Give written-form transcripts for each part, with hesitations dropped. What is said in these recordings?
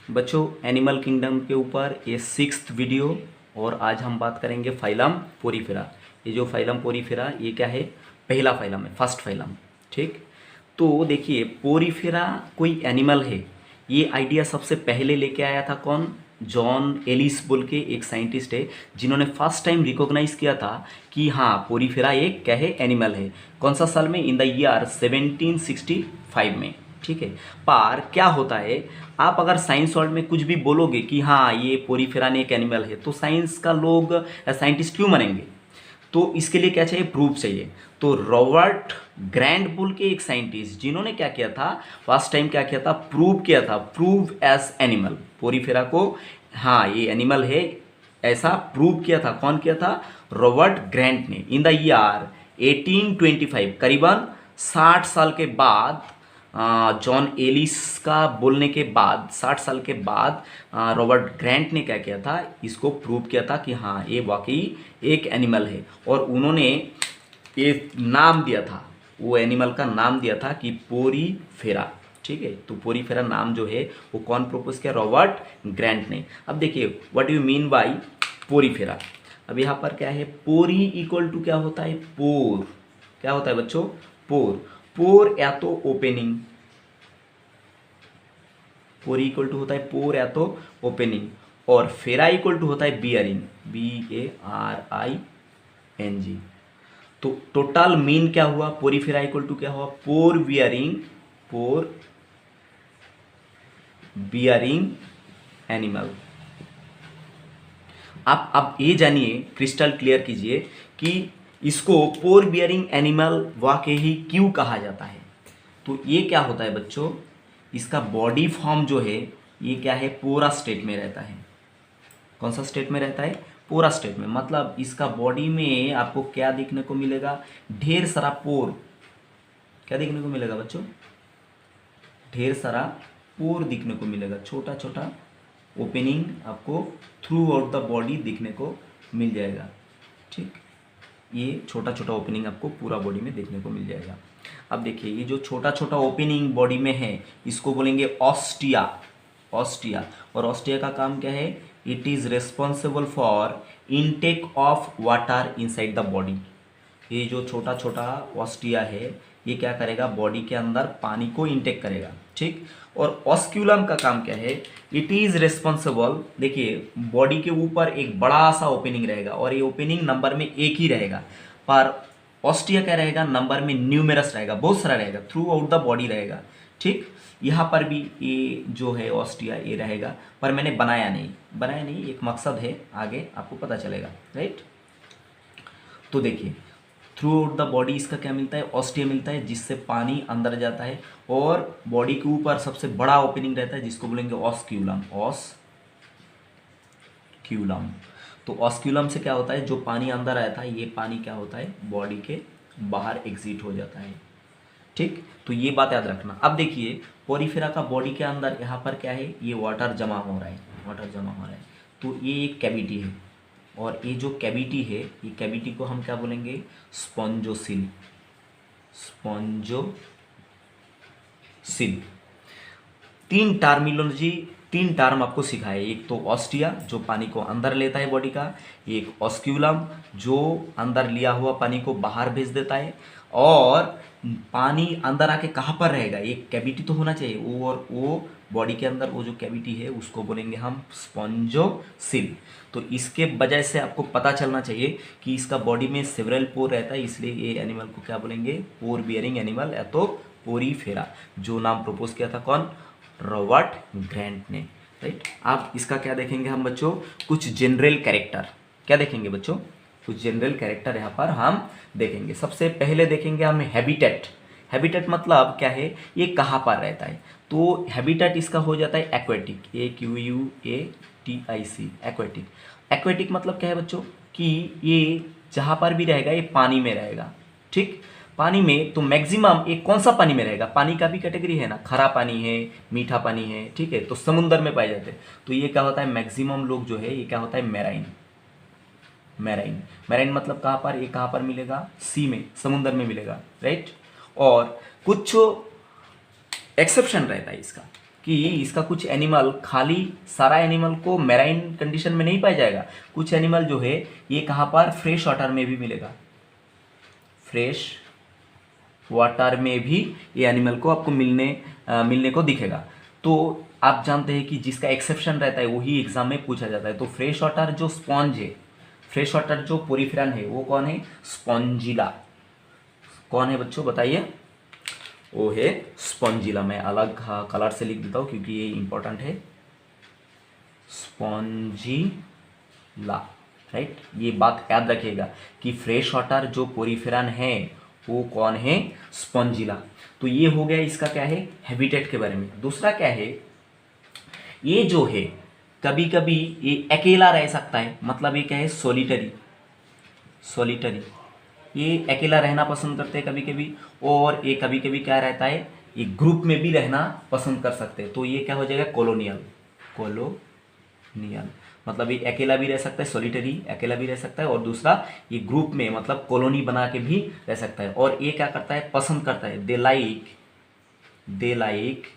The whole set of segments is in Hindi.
बच्चों एनिमल किंगडम के ऊपर ये 6th वीडियो और आज हम बात करेंगे फाइलम पोरीफेरा। ये जो फाइलम पोरीफेरा ये क्या है, पहला फाइलम है, फर्स्ट फाइलम। ठीक, तो देखिए पोरीफेरा कोई एनिमल है, ये आइडिया सबसे पहले लेके आया था कौन, जॉन एलिस बोल के एक साइंटिस्ट है जिन्होंने फर्स्ट टाइम रिकॉग्नाइज किया था कि हाँ पोरीफेरा एक क्या है, एनिमल है। कौन सा साल में, इन द ईयर 1765 में। ठीक है, पर क्या होता है, आप अगर साइंस वर्ल्ड में कुछ भी बोलोगे कि हाँ ये पोरीफेरा एक एनिमल है, तो साइंस का लोग साइंटिस्ट क्यों मानेंगे। तो इसके लिए क्या चाहिए, प्रूफ चाहिए। तो रॉबर्ट ग्रैंड बुल के एक साइंटिस्ट जिन्होंने क्या किया था, फर्स्ट टाइम क्या किया था, प्रूव किया था, प्रूव एज एनिमल पोरीफेरा को, हाँ ये एनिमल है, ऐसा प्रूव किया था। कौन किया था, रॉबर्ट ग्रैंट ने, इन द ईयर 1825, करीबन 60 साल के बाद, जॉन एलिस का बोलने के बाद 60 साल के बाद रॉबर्ट ग्रैंट ने क्या किया था, इसको प्रूव किया था कि हाँ ये वाकई एक एनिमल है। और उन्होंने ये नाम दिया था, वो एनिमल का नाम दिया था कि पोरीफेरा। ठीक है, तो पोरीफेरा नाम जो है वो कौन प्रपोज किया, रॉबर्ट ग्रैंट ने। अब देखिए what you mean by Porifera. अब यहाँ पर क्या है, पोरी इक्वल टू क्या होता है, पोर। क्या होता है बच्चों, पोर। पोर या तो ओपनिंग, पोरी इक्वल टू होता है पोर या तो ओपनिंग, और फेरा इक्वल टू होता है बियरिंग, BARING। तो टोटल मीन क्या हुआ, पोरीफेरा इक्वल टू क्या हुआ, पोर बियरिंग एनिमल। आप अब ये जानिए, क्रिस्टल क्लियर कीजिए कि इसको पोर बियरिंग एनिमल वाकई क्यों कहा जाता है। तो ये क्या होता है बच्चों, इसका बॉडी फॉर्म जो है ये क्या है, पोरा स्टेट में रहता है। कौन सा स्टेट में रहता है, पोरा स्टेट में। मतलब इसका बॉडी में आपको क्या देखने को मिलेगा, ढेर सारा पोर। क्या देखने को मिलेगा बच्चों, ढेर सारा पोर दिखने को मिलेगा, छोटा छोटा ओपनिंग आपको थ्रू आउट द बॉडी देखने को मिल जाएगा। ठीक, ये छोटा छोटा ओपनिंग आपको पूरा बॉडी में देखने को मिल जाएगा। अब देखिए ये जो छोटा छोटा ओपनिंग बॉडी में है इसको बोलेंगे ऑस्टिया। और ऑस्टिया का काम क्या है, it is responsible for intake of water inside the body. ये जो छोटा छोटा ऑस्टिया है ये क्या करेगा, बॉडी के अंदर पानी को इनटेक करेगा। ठीक, और ऑस्क्यूलम का काम क्या है, इट इज रेस्पॉन्सिबल, देखिए बॉडी के ऊपर एक बड़ा सा ओपनिंग रहेगा और ये ओपनिंग नंबर में एक ही रहेगा, पर ऑस्टिया क्या रहेगा, नंबर में न्यूमेरस रहेगा, बहुत सारा रहेगा, थ्रू आउट द बॉडी रहेगा। ठीक, यहाँ पर भी ये जो है ऑस्टिया ये रहेगा, पर मैंने बनाया नहीं, एक मकसद है, आगे आपको पता चलेगा। राइट, तो देखिए थ्रू आउट द बॉडी इसका क्या मिलता है, ऑस्टिया मिलता है, जिससे पानी अंदर जाता है, और बॉडी के ऊपर सबसे बड़ा ओपनिंग रहता है जिसको बोलेंगे ऑस्क्यूलम। तो ऑस्क्यूलम से क्या होता है, जो पानी अंदर आता है ये पानी क्या होता है, बॉडी के बाहर एग्जिट हो जाता है। ठीक, तो ये बात याद रखना। अब देखिए पोरीफेरा का बॉडी के अंदर यहाँ पर क्या है, ये वाटर जमा हो रहा है, तो ये एक कैविटी है, और ये जो कैविटी है, ये कैविटी को हम क्या बोलेंगे, स्पॉन्जोसिल। तीन टर्म आपको सिखाए, एक तो ऑस्टिया जो पानी को अंदर लेता है बॉडी का, एक ऑस्क्यूलम जो अंदर लिया हुआ पानी को बाहर भेज देता है, और पानी अंदर आके कहाँ पर रहेगा, एक कैविटी तो होना चाहिए वो, और वो बॉडी के अंदर वो जो कैविटी है उसको बोलेंगे हम स्पॉन्जोसिल। तो इसके वजह से आपको पता चलना चाहिए कि इसका बॉडी में सेवरल पोर रहता है, इसलिए ये एनिमल को क्या बोलेंगे, पोर बियरिंग एनिमल या तो पोरीफेरा, जो नाम प्रपोज किया था कौन, रॉबर्ट ग्रैंट ने। राइट, आप इसका क्या देखेंगे हम बच्चों, कुछ जनरल कैरेक्टर। क्या देखेंगे बच्चों, कुछ जनरल कैरेक्टर यहाँ पर हम देखेंगे। सबसे पहले देखेंगे हम हैबिटेट मतलब क्या है, ये कहाँ पर रहता है। तो हैबिटेट इसका हो जाता है एक्वेटिक, AQUATIC, एक्वेटिक मतलब क्या है बच्चों, कि ये जहाँ पर भी रहेगा ये पानी में रहेगा। ठीक, पानी में तो मैक्सिमम एक कौन सा पानी में रहेगा, पानी का भी कैटेगरी है ना, खरा पानी है, मीठा पानी है। ठीक है, तो समुद्र में पाए जाते हैं। तो ये क्या होता है, मैक्सिमम लोग जो है ये क्या होता है, मैराइन मतलब कहाँ पर, ये कहाँ पर मिलेगा, सी में, समुद्र में मिलेगा। राइट, और कुछ एक्सेप्शन रहता है इसका, कि कि इसका कुछ एनिमल, खाली सारा एनिमल को मैराइन कंडीशन में नहीं पाया जाएगा, कुछ एनिमल जो है ये कहाँ पर, फ्रेश वाटर में भी मिलेगा, फ्रेश वाटर में भी ये एनिमल को आपको मिलने को दिखेगा। तो आप जानते हैं कि जिसका एक्सेप्शन रहता है वही एग्जाम में पूछा जाता है। तो फ्रेश वाटर जो स्पॉन्ज है, फ्रेश वाटर जो पोरिफेरन है वो कौन है, स्पॉन्जिला। कौन है बच्चों बताइए, वो है स्पॉन्जिला। मैं अलग कलर से लिख देता हूँ क्योंकि ये इंपॉर्टेंट है, स्पॉन्जिला, राइट। ये बात याद रखिएगा कि फ्रेश वाटर जो पोरिफेरन है वो कौन है, स्पॉन्जिला। तो ये हो गया इसका क्या है, हैबिटेट के बारे में। दूसरा क्या है, ये जो है कभी कभी ये अकेला रह सकता है, मतलब ये क्या है, सोलिटरी, सोलिटरी, ये अकेला रहना पसंद करते हैं कभी कभी, और ये कभी कभी क्या रहता है, ये ग्रुप में भी रहना पसंद कर सकते हैं। तो ये क्या हो जाएगा, कॉलोनियल, कॉलोनियल, मतलब ये अकेला भी रह सकता है, सॉलिटरी अकेला भी रह सकता है, और दूसरा ये ग्रुप में मतलब कॉलोनी बना के भी रह सकता है। और ये क्या करता है, पसंद करता है, they like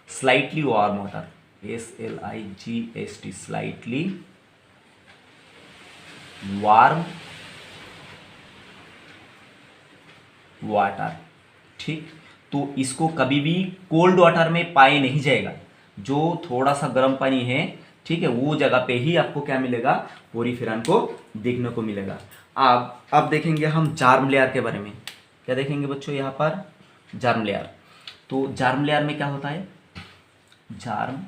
slightly warm water, SLIGST, slightly warm water, ठीक। तो इसको कभी भी कोल्ड वाटर में पाए नहीं जाएगा, जो थोड़ा सा गर्म पानी है, ठीक है, वो जगह पे ही आपको क्या मिलेगा, पोरिफेरन को देखने को मिलेगा। अब देखेंगे हम जार्म लेयर के बारे में। क्या देखेंगे बच्चों यहाँ पर, जार्म लेयर। तो जार्म लेयर में क्या होता है, जार्म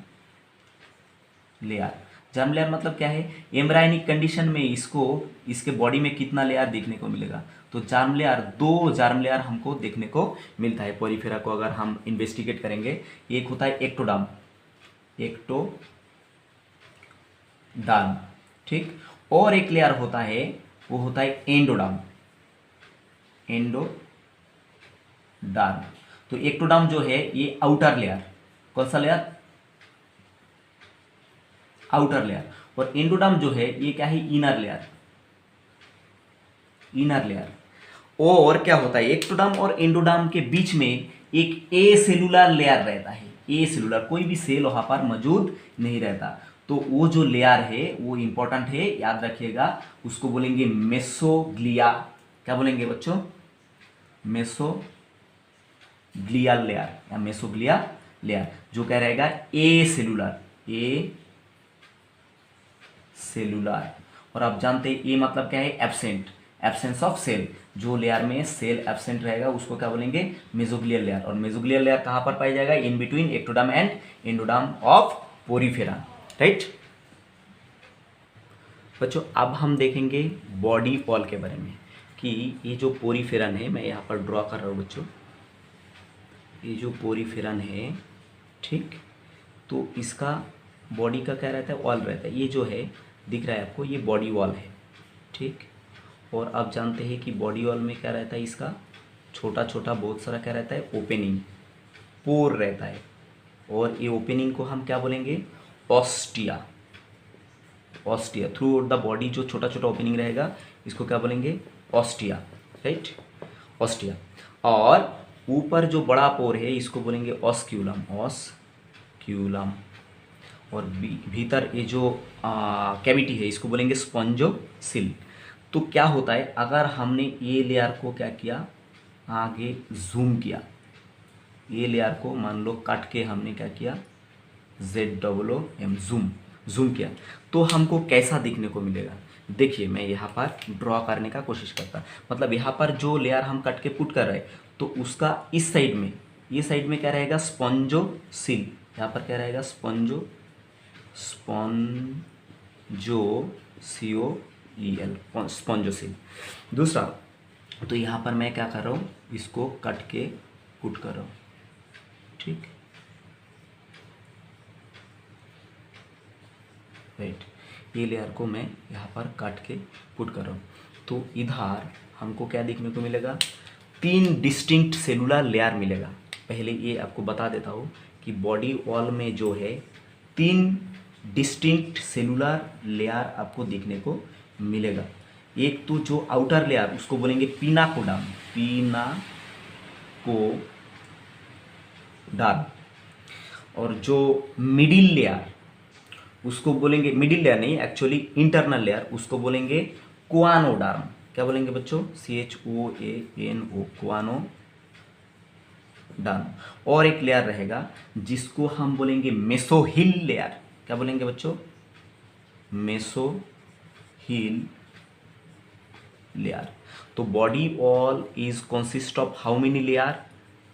लेयर, जार्म लेयर मतलब क्या है, एम्ब्रायनिक कंडीशन में इसको, इसके बॉडी में कितना लेयर देखने को मिलेगा। तो जार्म लेयर, 2 जार्म लेयर हमको देखने को मिलता है पोरिफेरा को अगर हम इन्वेस्टिगेट करेंगे। एक होता है एक्टोडर्म, एक्टोडर्म, ठीक। और एक लेयर होता है, वो होता है एंडोडर्म, एंडोडर्म। तो एक्टोडर्म जो है ये आउटर लेयर, कौन सा लेयर, आउटर लेयर। और एंडोडर्म जो है ये क्या है, इनर लेयर, इनर लेयर। और क्या होता है, एक्टोडर्म और एंडोडर्म के बीच में एक ए सेलुलर लेयर रहता है, ए सेलुलर, कोई भी सेल वहां पर मौजूद नहीं रहता। तो वो जो लेयर है वो इंपॉर्टेंट है, याद रखिएगा, उसको बोलेंगे मेसोग्लिया। क्या बोलेंगे बच्चों, मेसोग्लियल लेयर या मेसोग्लिया लेयर, जो क्या रहेगा, ए सेलुलर, ए सेलुलर। और आप जानते हैं ए मतलब क्या है, एब्सेंट, एब्सेंस ऑफ सेल। जो लेयर में सेल एब्सेंट रहेगा उसको क्या बोलेंगे, मेसोग्लियल लेयर। और मेसोग्लियल लेयर कहां पर पाई जाएगा, in between ectoderm and endoderm of Porifera, right बच्चों। अब हम देखेंगे बॉडी वॉल के बारे में, कि ये जो पोरिफेरन है, मैं यहाँ पर ड्रॉ कर रहा हूँ बच्चों, ये जो पोरिफेरन है, ठीक, तो इसका बॉडी का क्या रहता है, वॉल रहता है। ये जो है दिख रहा है आपको, ये बॉडी वॉल है, ठीक। और आप जानते हैं कि बॉडी वॉल में क्या रहता है, इसका छोटा छोटा बहुत सारा क्या रहता है, ओपनिंग, पोर रहता है। और ये ओपनिंग को हम क्या बोलेंगे, ostia, ostia. Through out the body जो छोटा छोटा ओपनिंग रहेगा इसको क्या बोलेंगे, ऑस्टिया, राइट, ऑस्टिया। और ऊपर जो बड़ा पोर है इसको बोलेंगे ऑस्क्यूलम, ऑस्क्यूलम। और भीतर ये जो कैविटी है इसको बोलेंगे स्पॉन्जोसिल। तो क्या होता है, अगर हमने ये लेयर को क्या किया, आगे जूम किया, ये लेयर को मान लो काट के हमने क्या किया, ZOOM, जूम किया, तो हमको कैसा दिखने को मिलेगा। देखिए मैं यहाँ पर ड्रॉ करने का कोशिश करता, मतलब यहाँ पर जो लेयर हम कट के पुट कर रहे हैं, तो उसका इस साइड में, ये साइड में क्या रहेगा, स्पॉन्जोसिल। यहाँ पर क्या रहेगा, स्पॉन्जोसिल। दूसरा, तो यहाँ पर मैं क्या कर रहा हूँ, इसको कट के पुट कर रहा हूँ, ठीक, राइट। ये लेयर को मैं यहाँ पर काट के पुट कर रहा हूँ। तो इधर हमको क्या देखने को मिलेगा, 3 डिस्टिंक्ट सेलुलर लेयर मिलेगा। पहले ये आपको बता देता हूँ कि बॉडी वॉल में जो है 3 डिस्टिंक्ट सेलुलर लेयर आपको देखने को मिलेगा। एक तो जो आउटर लेयर उसको बोलेंगे पिनाकोडर्म, डार्म। और जो मिडिल लेयर उसको बोलेंगे, मिडिल लेयर नहीं एक्चुअली इंटरनल लेयर, उसको बोलेंगे क्वानोडार्म। क्या बोलेंगे बच्चों? CHOANO, क्वानोडार्म। और एक लेयर रहेगा जिसको हम बोलेंगे मेसोहिल लेयर। क्या बोलेंगे बच्चों? मेसोहिल लेयर। तो body wall is consist of how many layer?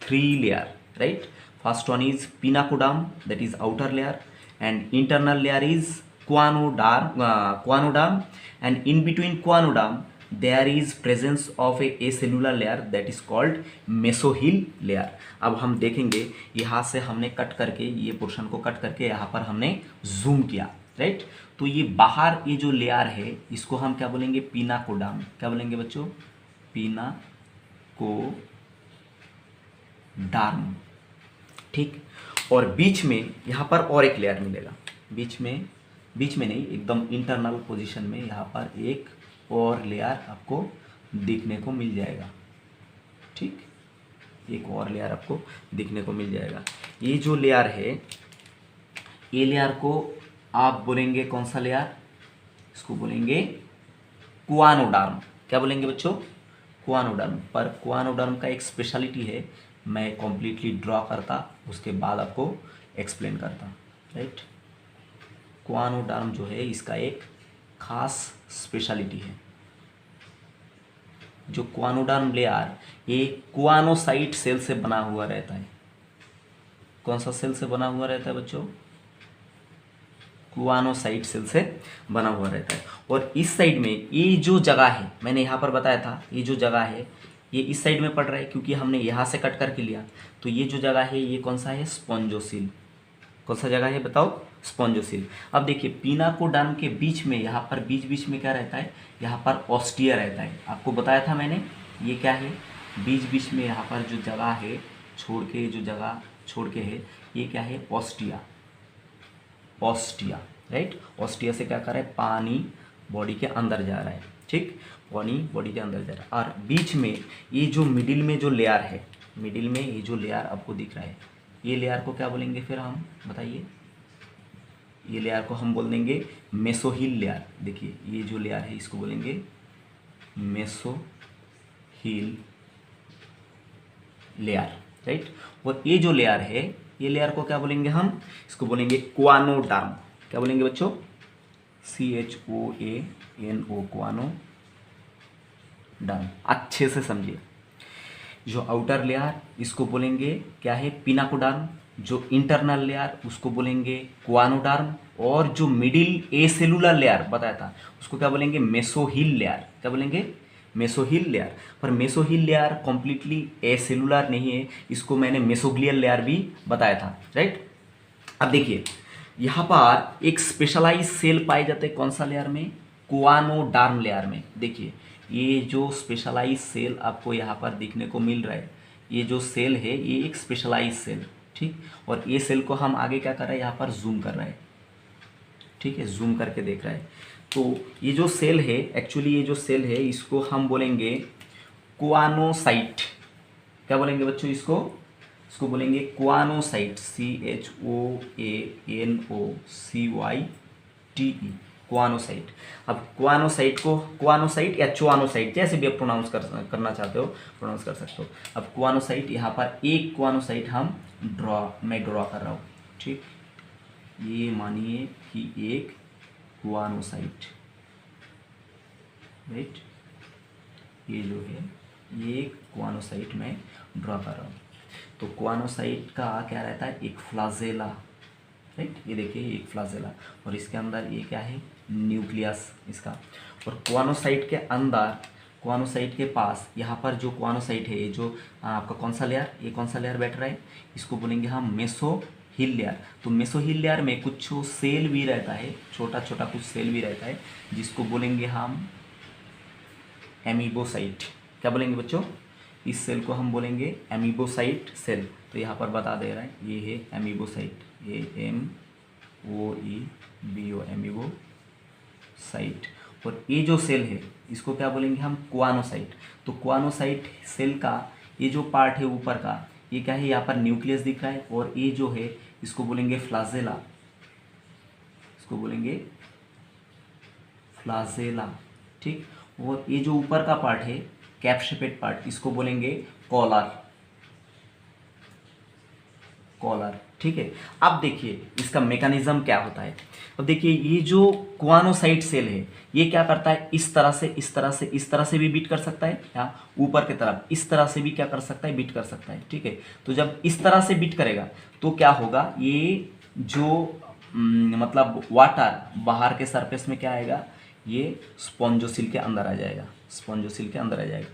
3 layer, right? First one is pinacoderm, that is outer layer, and internal layer is quanoderm, and in between quanoderm there is presence of a acellular layer that is called mesohyl layer। अब हम देखेंगे, यहाँ से हमने कट करके ये पोर्शन को कट करके यहाँ पर हमने जूम किया, राइट? तो ये बाहर ये जो लेयर है इसको हम क्या बोलेंगे? पिनाकोडार्म। क्या बोलेंगे बच्चों? पिनाकोडार्म, ठीक। और बीच में यहाँ पर और एक लेयर मिलेगा, बीच में नहीं, एकदम इंटरनल पोजीशन में यहाँ पर एक और लेयर आपको दिखने को मिल जाएगा, ठीक। एक और लेयर आपको दिखने को मिल जाएगा। ये जो लेयर है, ये लेयर को आप बोलेंगे कौन सा लेयर? इसको बोलेंगे क्वानोडार्म। क्या बोलेंगे बच्चों? क्वानोडार्म। पर क्वानोडार्म का एक स्पेशलिटी है, मैं कॉम्प्लीटली ड्रॉ करता उसके बाद आपको एक्सप्लेन करता, राइट? क्वानोडार्म जो है इसका एक खास स्पेशलिटी है। जो क्वानोडार्म लेयर ये क्वानोसाइट सेल से बना हुआ रहता है। कौन सा सेल से बना हुआ रहता है बच्चों? क्वानोसाइट सेल से बना हुआ रहता है। और इस साइड में ये जो जगह है, मैंने यहाँ पर बताया था, ये जो जगह है ये इस साइड में पड़ रहा है क्योंकि हमने यहाँ से कट करके लिया। तो ये जो जगह है ये कौन सा है? स्पॉन्जोसिल। कौन सा जगह है बताओ? स्पॉन्जोसिल। अब देखिए पिनाकोडार्म के बीच में, यहाँ पर बीच में क्या रहता है? यहाँ पर ऑस्टिया रहता है। आपको बताया था मैंने, ये क्या है? बीच में यहाँ पर जो जगह है छोड़ के, जो जगह छोड़ के है, ये क्या है? Ostia, right? ऑस्टिया से क्या कर रहा है? पानी बॉडी के अंदर जा रहा है, ठीक। पानी बॉडी के अंदर जा रहा है। और बीच में ये जो मिडिल में जो लेयर है, मिडिल में ये जो लेयर आपको दिख रहा है, ये लेयर को क्या बोलेंगे फिर हम? बताइए। ये लेयर को हम बोल देंगे मेसोहिल लेयर। देखिए ये जो लेयर है इसको बोलेंगे मेसोहिल लेयर, राइट? और ये जो लेयर है, ये लेयर को क्या बोलेंगे हम? इसको बोलेंगे क्वानोडार्म। क्या बोलेंगे बच्चों? CHOANO, क्वानोडार्म। अच्छे से समझिए। जो आउटर लेयर इसको बोलेंगे क्या है? पिनाकोडार्म। जो इंटरनल लेयर उसको बोलेंगे क्वानोडार्म। और जो मिडिल ए सेलुलर लेयर बताया था उसको क्या बोलेंगे? मेसोहिल लेयर। क्या बोलेंगे? मेसोहिल लेयर। पर मेसोहिल लेयर कॉम्प्लीटली ए सेलुलर नहीं है, इसको मैंने मेसोग्लियल लेयर भी बताया था, राइट? अब देखिए यहाँ पर एक स्पेशलाइज सेल पाए जाते हैं। कौन सा लेयर में? क्वानोडार्म लेयर में। देखिए ये जो स्पेशलाइज सेल आपको यहाँ पर दिखने को मिल रहा है, ये जो सेल है ये एक स्पेशलाइज सेल, ठीक। और ये सेल को हम आगे क्या कर रहे हैं? यहाँ पर जूम कर रहे हैं, ठीक है, जूम करके देख रहा है। तो ये जो सेल है, एक्चुअली ये जो सेल है इसको हम बोलेंगे क्वानोसाइट। क्या बोलेंगे बच्चों? इसको बोलेंगे क्वानोसाइट। CHOANOCYTE, क्वानोसाइट। अब क्वानोसाइट को क्वानोसाइट या चोआनोसाइट जैसे भी आप प्रोनाउंस करना चाहते हो प्रोनाउंस कर सकते हो। अब क्वानोसाइट, यहाँ पर एक क्वानोसाइट मैं ड्रॉ कर रहा हूँ, ठीक। ये मानिए कि एक क्वानोसाइट, राइट? ये जो है ये क्वानोसाइट मैं ड्रॉ कर रहा हूँ। तो क्वानोसाइट का क्या रहता है? एक फ्लाजेला, राइट? ये देखिए एक फ्लाजेला, और इसके अंदर ये क्या है? न्यूक्लियस इसका। और क्वानोसाइट के अंदर, क्वानोसाइट के पास यहाँ पर जो क्वानोसाइट है, ये जो आपका कौन सा लेयर, ये कौन सा लेयर बैठ रहा है? इसको बोलेंगे हम मेसोहिल लेयर। तो मेसोहिल लेयर में कुछ सेल भी रहता है, छोटा छोटा कुछ सेल भी रहता है, जिसको बोलेंगे हम एमीबोसाइट। क्या बोलेंगे बच्चों? इस सेल को हम बोलेंगे एमीबोसाइट सेल। तो यहाँ पर बता दे रहा है, ये है एमीबोसाइट, AMOEBO, एमीबोसाइट। और ये जो सेल है इसको क्या बोलेंगे हम? क्वानोसाइट। तो क्वानोसाइट सेल का ये जो पार्ट है ऊपर का, ये क्या है, यहाँ पर न्यूक्लियस दिख रहा है, और ये जो है इसको बोलेंगे फ्लाजेला, इसको बोलेंगे फ्लाजेला, ठीक। और ये जो ऊपर का पार्ट है कैप शेपेड पार्ट, इसको बोलेंगे कॉलर, कॉलर, ठीक है। अब देखिए इसका मैकेनिज्म क्या होता है। अब देखिए ये जो क्वानोसाइट सेल है ये क्या करता है, इस तरह से, इस तरह से, इस तरह से भी बीट कर सकता है, या ऊपर की तरफ इस तरह से भी क्या कर सकता है, बीट कर सकता है, ठीक है। तो जब इस तरह से बीट करेगा तो क्या होगा, ये जो मतलब वाटर बाहर के सरफेस में क्या आएगा, ये स्पॉन्जोसिल के अंदर आ जाएगा, स्पॉन्जोसिल के अंदर आ जाएगा।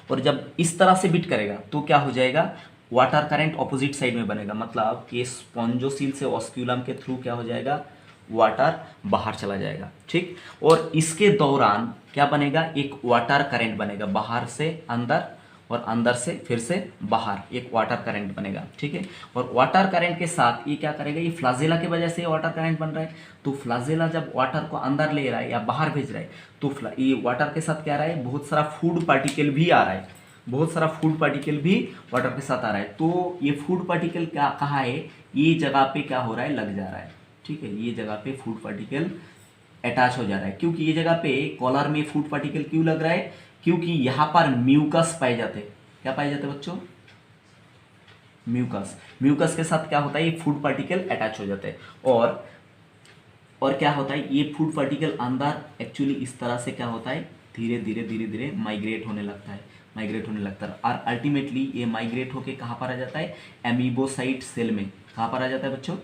और जब इस तरह से बीट करेगा तो क्या हो जाएगा, वाटर करंट ऑपोजिट साइड में बनेगा, मतलब ये स्पॉन्जोसिल से ऑस्क्यूलम के थ्रू क्या हो जाएगा, वाटर बाहर चला जाएगा, ठीक। और इसके दौरान क्या बनेगा, एक वाटर करंट बनेगा, बाहर से अंदर और अंदर से फिर से बाहर एक वाटर करंट बनेगा, ठीक है। और वाटर करंट के साथ ये क्या करेगा, ये फ्लाजेला की वजह से वाटर करंट बन रहा है, तो फ्लाजेला जब वाटर को अंदर ले रहा है या बाहर भेज रहा है तो ये वाटर के साथ क्या आ रहा है, बहुत सारा फूड पार्टिकल भी आ रहा है, बहुत सारा फूड पार्टिकल भी वाटर के साथ आ रहा है। तो ये फूड पार्टिकल क्या कहाँ है, ये जगह पे क्या हो रहा है, लग जा रहा है, ठीक है। ये जगह पे फूड पार्टिकल अटैच हो जा रहा है, क्योंकि ये जगह पे कॉलर में फूड पार्टिकल क्यों लग रहा है, क्योंकि यहाँ पर म्यूकस पाए जाते हैं। क्या पाए जाते हैं बच्चों, म्यूकस। म्यूकस के साथ क्या होता है, ये फूड पार्टिकल अटैच हो जाते हैं, और क्या होता है, ये फूड पार्टिकल अंदर एक्चुअली इस तरह से क्या होता है, धीरे धीरे धीरे धीरे माइग्रेट होने लगता है, माइग्रेट होने लगता है, और अल्टीमेटली ये माइग्रेट होके कहाँ पर आ जाता है, एमीबोसाइट सेल में। कहाँ पर आ जाता है बच्चों,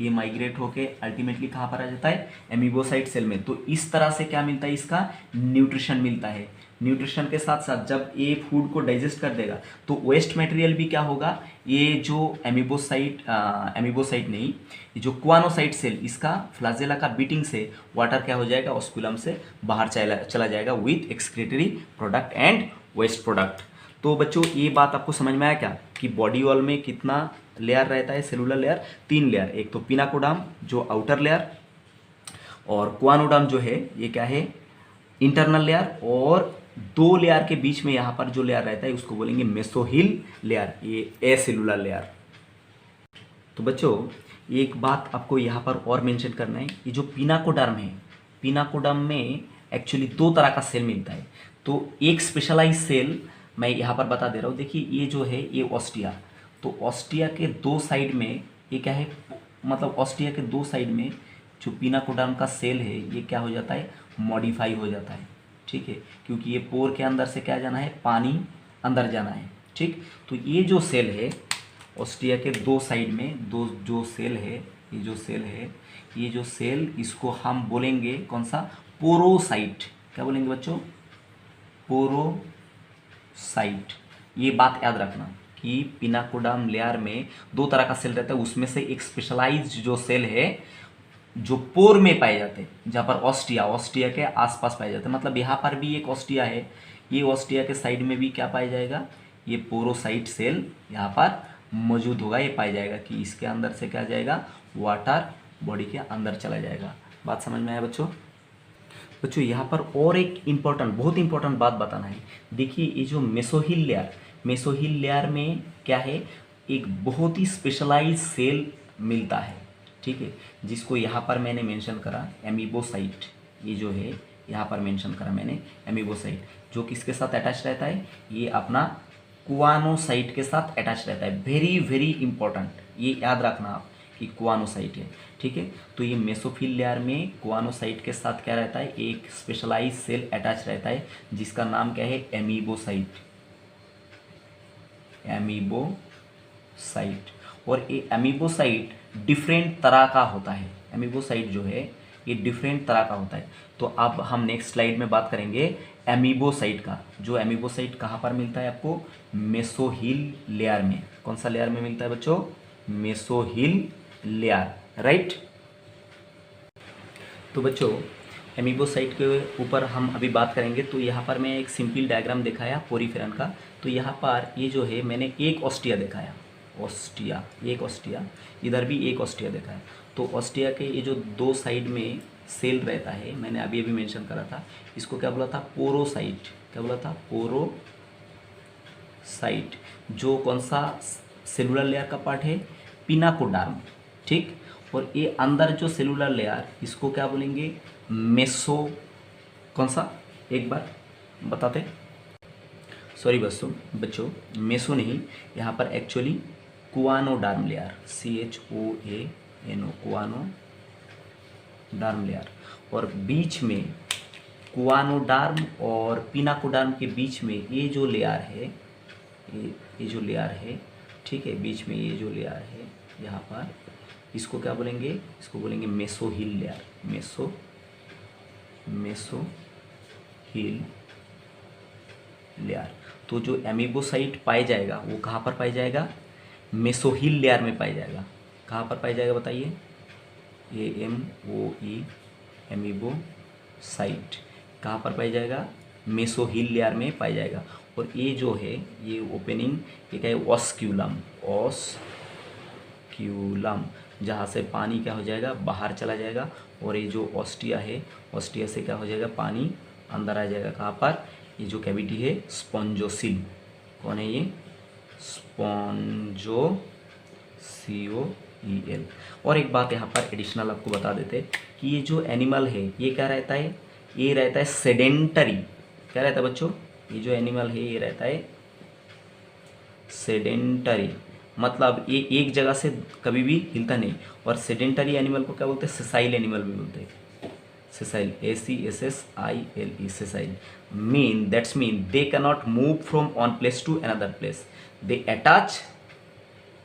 ये माइग्रेट होके अल्टीमेटली कहाँ पर आ जाता है, एमीबोसाइट सेल में। तो इस तरह से क्या मिलता है, इसका न्यूट्रिशन मिलता है। न्यूट्रिशन के साथ साथ जब ये फूड को डाइजेस्ट कर देगा तो वेस्ट मटेरियल भी क्या होगा, ये जो एमीबोसाइट नहीं, ये जो क्वानोसाइट सेल, इसका फ्लाजेला का बीटिंग से वाटर क्या हो जाएगा, ऑस्कुलम से बाहर चला जाएगा with excretory product and waste product. तो बच्चों ये बात आपको समझ में आया क्या, कि बॉडी वॉल में कितना लेयर रहता है, सेलुलर लेयर 3 लेयर, एक तो पिनाकोडाम जो आउटर लेयर, और क्वानोडाम जो है ये क्या है, इंटरनल लेयर, और 2 लेयर के बीच में यहाँ पर जो लेयर रहता है उसको बोलेंगे मेसोहिल लेयर, ये ए सेलुलर लेयर। तो बच्चों एक बात आपको यहाँ पर और मेंशन करना है, ये जो पिनाकोडर्म है, पिनाकोडर्म में एक्चुअली 2 तरह का सेल मिलता है। तो एक स्पेशलाइज सेल मैं यहाँ पर बता दे रहा हूँ, देखिए ये जो है ये ऑस्टिया, तो ऑस्टिया के 2 साइड में ये क्या है, मतलब ऑस्टिया के 2 साइड में जो पिनाकोडर्म का सेल है ये क्या हो जाता है, मॉडिफाई हो जाता है, ठीक है, क्योंकि ये पोर के अंदर से क्या जाना है, पानी अंदर जाना है, ठीक। तो ये जो सेल है ऑस्टिया के 2 साइड में, दो जो सेल है, ये जो सेल है, ये जो सेल, इसको हम बोलेंगे कौन सा, पोरोसाइट। क्या बोलेंगे बच्चों, पोरोसाइट। ये बात याद रखना कि पिनाकोडर्म लेयर में 2 तरह का सेल रहता है, उसमें से एक स्पेशलाइज्ड जो सेल है जो पोर में पाए जाते हैं, जहाँ पर ऑस्टिया के आसपास पाए जाते हैं, मतलब यहाँ पर भी एक ऑस्टिया है, ये ऑस्टिया के साइड में भी क्या पाया जाएगा, ये पोरोसाइट सेल यहाँ पर मौजूद होगा, ये पाया जाएगा कि इसके अंदर से क्या जाएगा, वाटर बॉडी के अंदर चला जाएगा। बात समझ में आया बच्चों। बच्चों यहाँ पर और एक बहुत इंपॉर्टेंट बात बताना है। देखिए ये जो मेसोहिल लेयर में क्या है, एक बहुत ही स्पेशलाइज सेल मिलता है, ठीक है, जिसको यहाँ पर मैंने मेंशन करा एमीबोसाइट। ये जो है यहाँ पर मेंशन करा मैंने एमीबोसाइट, जो किसके साथ अटैच रहता है, ये अपना क्वानोसाइट के साथ अटैच रहता है। वेरी वेरी इंपॉर्टेंट, ये याद रखना आप कि क्वानोसाइट है, ठीक है। तो ये मेसोफिल लेयर में क्वानोसाइट के साथ क्या रहता है, एक स्पेशलाइज सेल अटैच रहता है जिसका नाम क्या है, एमीबोसाइट। और ये एमीबोसाइट डिफरेंट तरह का होता है, एमीबोसाइट जो है ये डिफरेंट तरह का होता है। तो अब हम नेक्स्ट स्लाइड में बात करेंगे एमीबोसाइट का। जो एमीबोसाइट कहाँ पर मिलता है आपको, मेसोहिल लेयर में। कौन सा लेयर में मिलता है बच्चों, मेसोहिल लेयर, राइट। तो बच्चों एमीबोसाइट के ऊपर हम अभी बात करेंगे। तो यहाँ पर मैं एक सिंपल डायग्राम दिखाया पोरीफेरन का। तो यहाँ पर ये जो है मैंने एक ऑस्टिया दिखाया, एक ऑस्टिया, इधर भी एक ऑस्टिया दिखाया। तो ऑस्टिया के ये जो 2 साइड में सेल रहता है, मैंने अभी मेंशन करा था, इसको क्या बोला था, पोरोसाइट। क्या बोला था, पोरोसाइट, साइट, जो कौन सा सेलुलर लेयर का पार्ट है, पिनाकोडार्म, ठीक। और ये अंदर जो सेलुलर लेयर, इसको क्या बोलेंगे, मेसो, कौन सा, एक बार बताते, सॉरी बच्चों मेसो नहीं, यहाँ पर एक्चुअली कुआनोडार्म लेयर, CHOANO, कुआनोडार्म लेयर। और बीच में कुआनोडार्म और पिनाकोडार्म के बीच में ये जो लेयर है, ये जो लेयर है, ठीक है, बीच में ये जो लेयर है यहाँ पर, इसको क्या बोलेंगे, इसको बोलेंगे मेसोहिल लेयर, मेसोहिल लेयर। तो जो एमीबोसाइट पाया जाएगा वो कहाँ पर पाया जाएगा, मेसोहिल लेयर में पाया जाएगा। कहाँ पर पाया जाएगा बताइए, AMOE, एमीबोसाइट कहाँ पर पाया जाएगा, मेसोहिल लेयर में पाया जाएगा। और ये जो है, ये ओपनिंग, ये क्या है, ऑस्क्यूलम, जहाँ से पानी क्या हो जाएगा, बाहर चला जाएगा। और ये जो ऑस्टिया है, ऑस्टिया से क्या हो जाएगा, पानी अंदर आ जाएगा। कहाँ पर, ये जो कैविटी है, स्पॉन्जोसिल, कौन है ये, SponjoCOEL। और एक बात यहाँ पर एडिशनल आपको बता देते कि ये जो एनिमल है, ये क्या रहता है, ये रहता है सेडेंटरी। क्या रहता है बच्चों, ये जो एनिमल है ये रहता है सेडेंटरी, मतलब ये एक जगह से कभी भी हिलता नहीं। और सेडेंटरी एनिमल को क्या बोलते हैं, सेसाइल एनिमल भी बोलते हैं, sessile, ACSSILE, sessile. That's mean they cannot move from one place to another place, they attach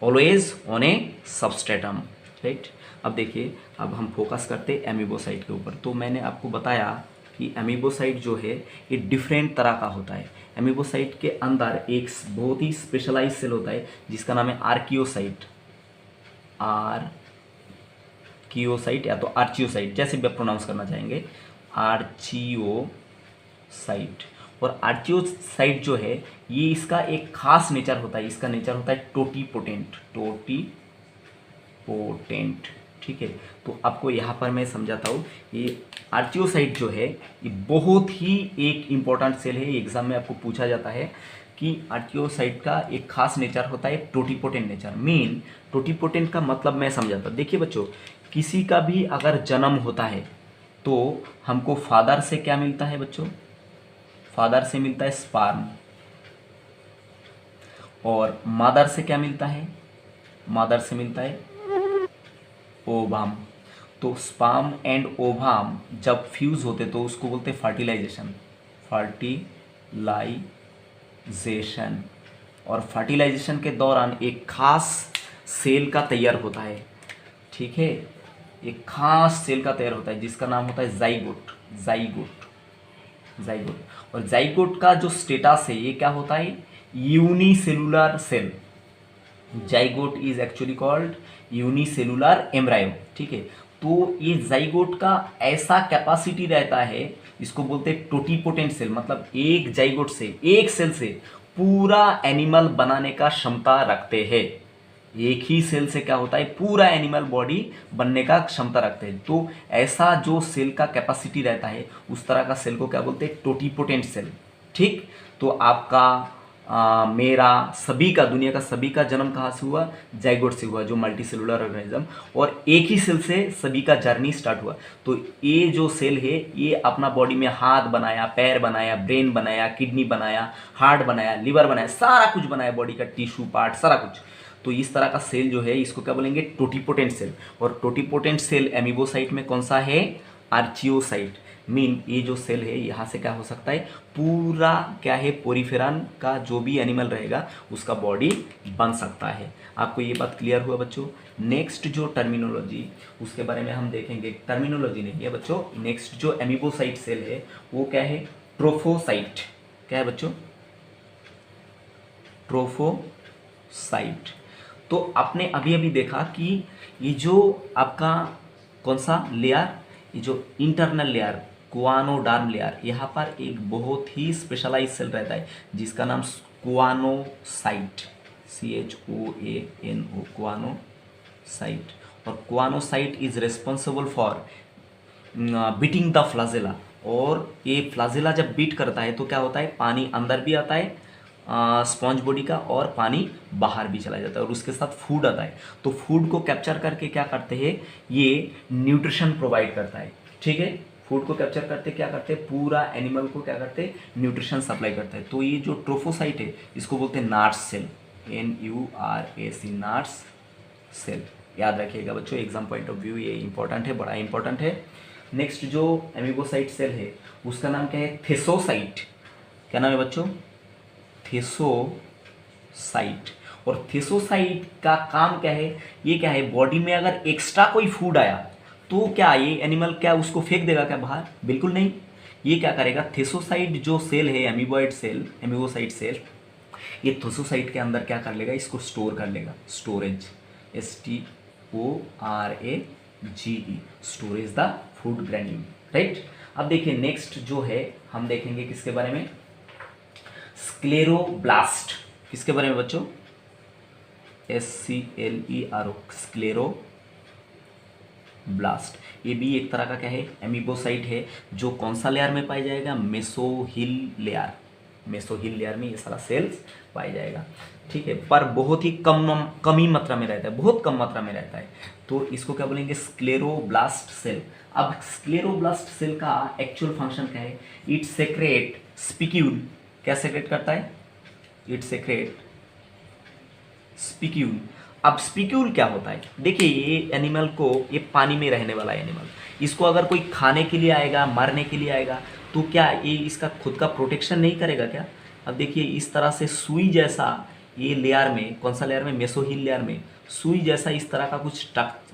always on a substratum, right. अब देखिए, अब हम फोकस करते हैं एमीबोसाइट के ऊपर। तो मैंने आपको बताया कि एमीबोसाइट जो है ये डिफरेंट तरह का होता है। एमीबोसाइट के अंदर एक बहुत ही स्पेशलाइज सेल होता है जिसका नाम है आर्कियोसाइट, आर्कियोसाइट या तो आर्चियोसाइट, जैसे भी आप प्रोनाउंस करना चाहेंगे, आर्चियोसाइट। और आर्चियोसाइट जो है, ये इसका एक खास नेचर होता है, इसका नेचर होता है टोटीपोटेंट, ठीक है। तो आपको यहाँ पर मैं समझाता हूँ, ये आर्चियोसाइट जो है ये बहुत ही एक इम्पॉर्टेंट सेल है। एग्जाम में आपको पूछा जाता है कि आर्चियोसाइट का एक खास नेचर होता है टोटीपोटेंट नेचर। टोटीपोटेंट का मतलब मैं समझाता हूँ। देखिए बच्चों, किसी का भी अगर जन्म होता है तो हमको फादर से क्या मिलता है बच्चों, फादर से मिलता है स्पर्म, और मदर से क्या मिलता है, मदर से मिलता है ओवम। तो स्पर्म एंड ओवम जब फ्यूज होते तो उसको बोलते हैं फर्टिलाइजेशन, और फर्टिलाइजेशन के दौरान एक खास सेल का तैयार होता है, ठीक है, एक खास सेल का तैयार होता है जिसका नाम होता है जाइगोट। और जाइगोट का जो स्टेटस है ये क्या होता है, unicellular cell. Zygote is actually called unicellular embryo, ठीक है। तो ये जाइगोट का ऐसा कैपेसिटी रहता है, इसको बोलते हैं टोटीपोटेंट सेल, मतलब एक जाइगोट से, एक सेल से पूरा एनिमल बनाने का क्षमता रखते हैं। एक ही सेल से क्या होता है, पूरा एनिमल बॉडी बनने का क्षमता रखते हैं। तो ऐसा जो सेल का कैपेसिटी रहता है उस तरह का सेल को क्या बोलते हैं, टोटीपोटेंट सेल, ठीक। तो आपका मेरा, सभी का, दुनिया का सभी का जन्म कहाँ से हुआ, जाइगोट से हुआ, जो मल्टी सेलुलर ऑर्गेनिज्म, और एक ही सेल से सभी का जर्नी स्टार्ट हुआ। तो ये जो सेल है ये अपना बॉडी में हाथ बनाया, पैर बनाया, ब्रेन बनाया, किडनी बनाया, हार्ट बनाया, लिवर बनाया, सारा कुछ बनाया, बॉडी का टिश्यू पार्ट सारा कुछ। तो इस तरह का सेल जो है इसको क्या बोलेंगे, टोटीपोटेंट सेल। और टोटीपोटेंट सेल एमीबोसाइट में कौन सा है, आर्चियोसाइट। ये जो सेल है यहाँ से क्या हो सकता है, पूरा क्या है, पोरीफेरन का जो भी एनिमल रहेगा उसका बॉडी बन सकता है। आपको ये बात क्लियर हुआ बच्चों। नेक्स्ट जो टर्मिनोलॉजी उसके बारे में हम देखेंगे, टर्मिनोलॉजी नहीं है बच्चों, नेक्स्ट जो एमीबोसाइट सेल है वो क्या है, ट्रोफोसाइट। क्या है बच्चों, ट्रोफोसाइट। तो आपने अभी अभी देखा कि ये जो आपका कौन सा लेयर, ये जो इंटरनल लेयर, कुआनोडार्म लेयर, यहाँ पर एक बहुत ही स्पेशलाइज सेल रहता है जिसका नाम कुआनोसाइट, CHOANO, कुआनोसाइट। और choanocyte is responsible for beating the flagella. और ये फ्लाजेला जब बीट करता है तो क्या होता है, पानी अंदर भी आता है स्पॉन्ज बॉडी का, और पानी बाहर भी चला जाता है, और उसके साथ फूड आता है। तो फूड को कैप्चर करके क्या करते हैं, ये न्यूट्रिशन प्रोवाइड करता है। ठीक है, फूड को कैप्चर करते क्या करते हैं, पूरा एनिमल को क्या करते हैं, न्यूट्रिशन सप्लाई करता है। तो ये जो ट्रोफोसाइट है इसको बोलते हैं nurse cell, NURAC, nurse cell. याद रखिएगा बच्चों, एग्जाम पॉइंट ऑफ व्यू ये इंपॉर्टेंट है, बड़ा इंपॉर्टेंट है। नेक्स्ट जो एमीबोसाइट सेल है उसका नाम क्या है, थेसोसाइट। क्या नाम है बच्चों, थेसोसाइट। और थेसोसाइट का काम क्या है, ये क्या है, बॉडी में अगर एक्स्ट्रा कोई फूड आया तो क्या ये एनिमल क्या उसको फेंक देगा क्या बाहर, बिल्कुल नहीं। ये क्या करेगा, थेसोसाइट जो सेल है, एमीबॉइड सेल, एमीबोसाइट सेल, ये थेसोसाइट के अंदर क्या कर लेगा, इसको स्टोर कर लेगा, storage, STORAGE, storage the food granule, right. अब देखिए नेक्स्ट जो है हम देखेंगे किसके बारे में, स्क्लेरोब्लास्ट। किसके बारे में बच्चों, SCLERO, स्क्लेरोब्लास्ट। ये भी एक तरह का क्या है, एमीबोसाइट है, जो कौन सा लेयर में पाया जाएगा, मेसोहिल लेयर, मेसोहिल लेयर में ये सारा सेल्स पाया जाएगा। ठीक है, पर बहुत ही कम ही मात्रा में रहता है, बहुत कम मात्रा में रहता है। तो इसको क्या बोलेंगे, स्क्लेरोब्लास्ट सेल। अब स्क्लेरोब्लास्ट सेल का एक्चुअल फंक्शन क्या है, इट सेक्रेट स्पिक्यूल। क्या सेक्रेट करता है, इट सेक्रेट स्पिक्यूल। अब स्पिक्यूल क्या होता है, देखिए ये एनिमल को, ये पानी में रहने वाला एनिमल, इसको अगर कोई खाने के लिए आएगा, मारने के लिए आएगा, तो क्या ये इसका खुद का प्रोटेक्शन नहीं करेगा क्या। अब देखिए इस तरह से सुई जैसा ये लेयर में, कौन सा लेयर में, मेसोहिल लेयर में सुई जैसा इस तरह का कुछ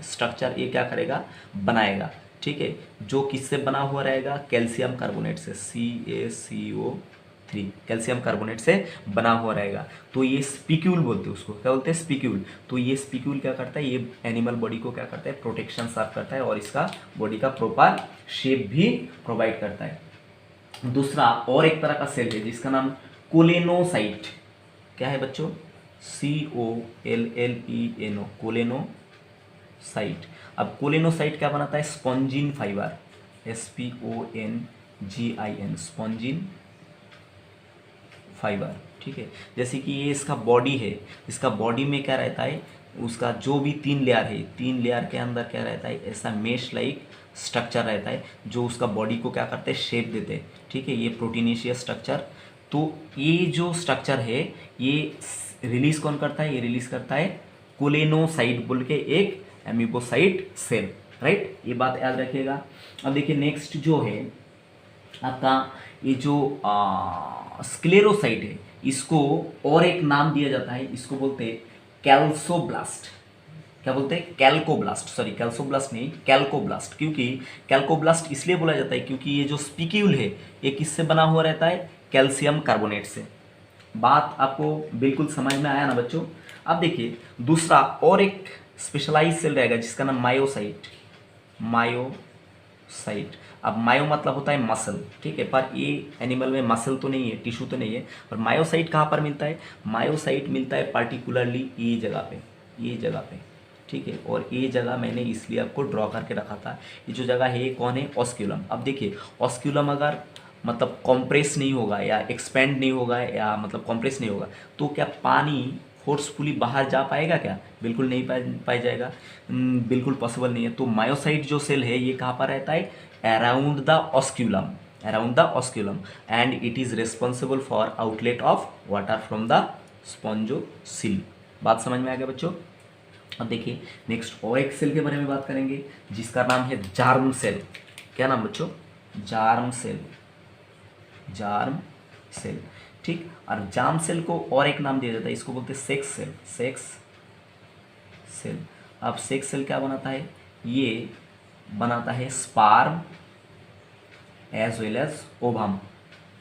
स्ट्रक्चर ये क्या करेगा, बनाएगा। ठीक है, जो किससे बना हुआ रहेगा, कैल्शियम कार्बोनेट से, CaCO3, कैल्शियम कार्बोनेट से बना हुआ रहेगा। तो ये स्पिक्यूल बोलते हैं उसको, क्या बोलते हैं, स्पिक्यूल। तो ये स्पिक्यूल क्या करता है, ये एनिमल बॉडी को क्या करता है, प्रोटेक्शन सर्व करता है, और इसका बॉडी का प्रॉपर शेप भी प्रोवाइड करता है। दूसरा और एक तरह का सेल है जिसका नाम कोलेनोसाइट। क्या है बच्चों, COLLENO, कोलेनोसाइट। अब कोलेनोसाइट क्या बनाता है, spongin fibre, SPONGIN, spongin fibre. ठीक है, जैसे कि ये इसका बॉडी है, इसका बॉडी में क्या रहता है, उसका जो भी 3 लेयर है, 3 लेयर के अंदर क्या रहता है, ऐसा मेश लाइक स्ट्रक्चर रहता है, जो उसका बॉडी को क्या करते हैं, शेप देते हैं। ठीक है, ये प्रोटीनेशियस स्ट्रक्चर। तो ये जो स्ट्रक्चर है ये रिलीज कौन करता है, ये रिलीज करता है कोलेनोसाइट बोल के एक एमीबोसाइट सेल, राइट। ये बात याद रखिएगा। अब देखिए नेक्स्ट जो है आपका ये जो स्क्लेरोसाइट है, इसको और एक नाम दिया जाता है, इसको बोलते हैं कैल्सोब्लास्ट। क्या बोलते हैं, कैल्कोब्लास्ट, सॉरी कैल्सोब्लास्ट नहीं, कैल्कोब्लास्ट। क्योंकि कैल्कोब्लास्ट इसलिए बोला जाता है क्योंकि ये जो स्पिक्यूल है ये किससे बना हुआ रहता है, कैल्शियम कार्बोनेट से। बात आपको बिल्कुल समझ में आया ना बच्चों। अब देखिए दूसरा और एक स्पेशलाइज सेल रहेगा जिसका नाम मायोसाइट, मायोसाइट। अब मायो मतलब होता है मसल, ठीक है, पर ये एनिमल में मसल तो नहीं है, टिश्यू तो नहीं है। और मायोसाइट कहाँ पर मिलता है, मायोसाइट मिलता है पार्टिकुलरली ये जगह पे, ये जगह पे। ठीक है, और ये जगह मैंने इसलिए आपको ड्रॉ करके रखा था। ये जो जगह है ये कौन है, ऑस्क्यूलम। अब देखिए ऑस्क्यूलम अगर मतलब कॉम्प्रेस नहीं होगा या एक्सपेंड नहीं होगा या मतलब कॉम्प्रेस नहीं होगा तो क्या पानी फोर्सफुली बाहर जा पाएगा क्या, बिल्कुल नहीं पाया जाएगा, बिल्कुल पॉसिबल नहीं है। तो मायोसाइट जो सेल है ये कहाँ पर रहता है, around the osculum, around the osculum, and it is responsible for outlet of water from the स्पॉन्जोसिल। बात समझ में आ गया बच्चों। अब देखिए नेक्स्ट और एक सेल के बारे में बात करेंगे जिसका नाम है जार्म सेल। क्या नाम बच्चों, जार्म सेल, जार्म सेल। ठीक, और जार्म सेल को और एक नाम दिया जाता है, इसको बोलते हैं सेक्स सेल, सेक्स सेल। अब सेक्स सेल क्या बनाता है, ये बनाता है sperm as well as ovum.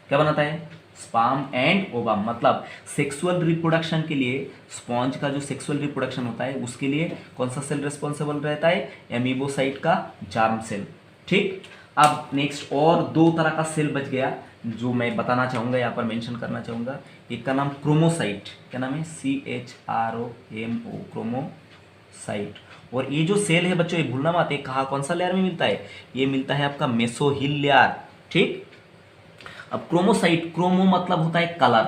क्या बनाता है, स्पर्म एंड ओवम। मतलब सेक्सुअल रिप्रोडक्शन के लिए स्पॉन्ज का जो सेक्सुअल रिप्रोडक्शन होता है उसके लिए कौन सा सेल रिस्पॉन्सिबल रहता है, एमीबोसाइट का जार्म सेल। ठीक, अब नेक्स्ट और 2 तरह का सेल बच गया जो मैं बताना चाहूँगा, यहाँ पर मेंशन करना चाहूँगा। एक का नाम क्रोमोसाइट, क्या नाम है, CHROMO, क्रोमोसाइट। और ये जो सेल है बच्चों ये भूलना मत, है कहाँ कौन सा लेयर में मिलता है, ये मिलता है आपका मेसोहिल लेयर। ठीक, अब क्रोमोसाइट, क्रोमो मतलब होता है कलर,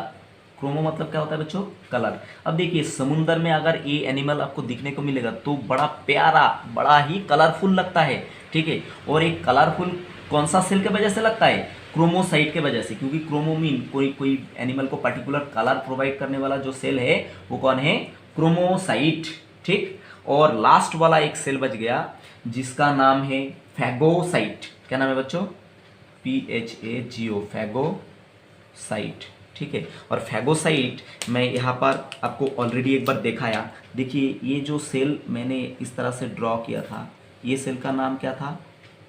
क्रोमो मतलब क्या होता है बच्चों? कलर। अब देखिए समुंदर में अगर ये एनिमल आपको दिखने को मिलेगा तो बड़ा प्यारा, बड़ा ही कलरफुल लगता है, ठीक है। और एक कलरफुल कौन सा सेल के वजह से लगता है? क्रोमोसाइट के वजह से, क्योंकि क्रोमोमीन कोई कोई एनिमल को पर्टिकुलर कलर प्रोवाइड करने वाला जो सेल है वो कौन है? क्रोमोसाइट, ठीक। और लास्ट वाला एक सेल बच गया जिसका नाम है फैगोसाइट। क्या नाम है बच्चों? PHAGO, फैगोसाइट, ठीक है। और फैगोसाइट मैं यहाँ पर आपको ऑलरेडी एक बार दिखाया। देखिए ये जो सेल मैंने इस तरह से ड्रॉ किया था, ये सेल का नाम क्या था?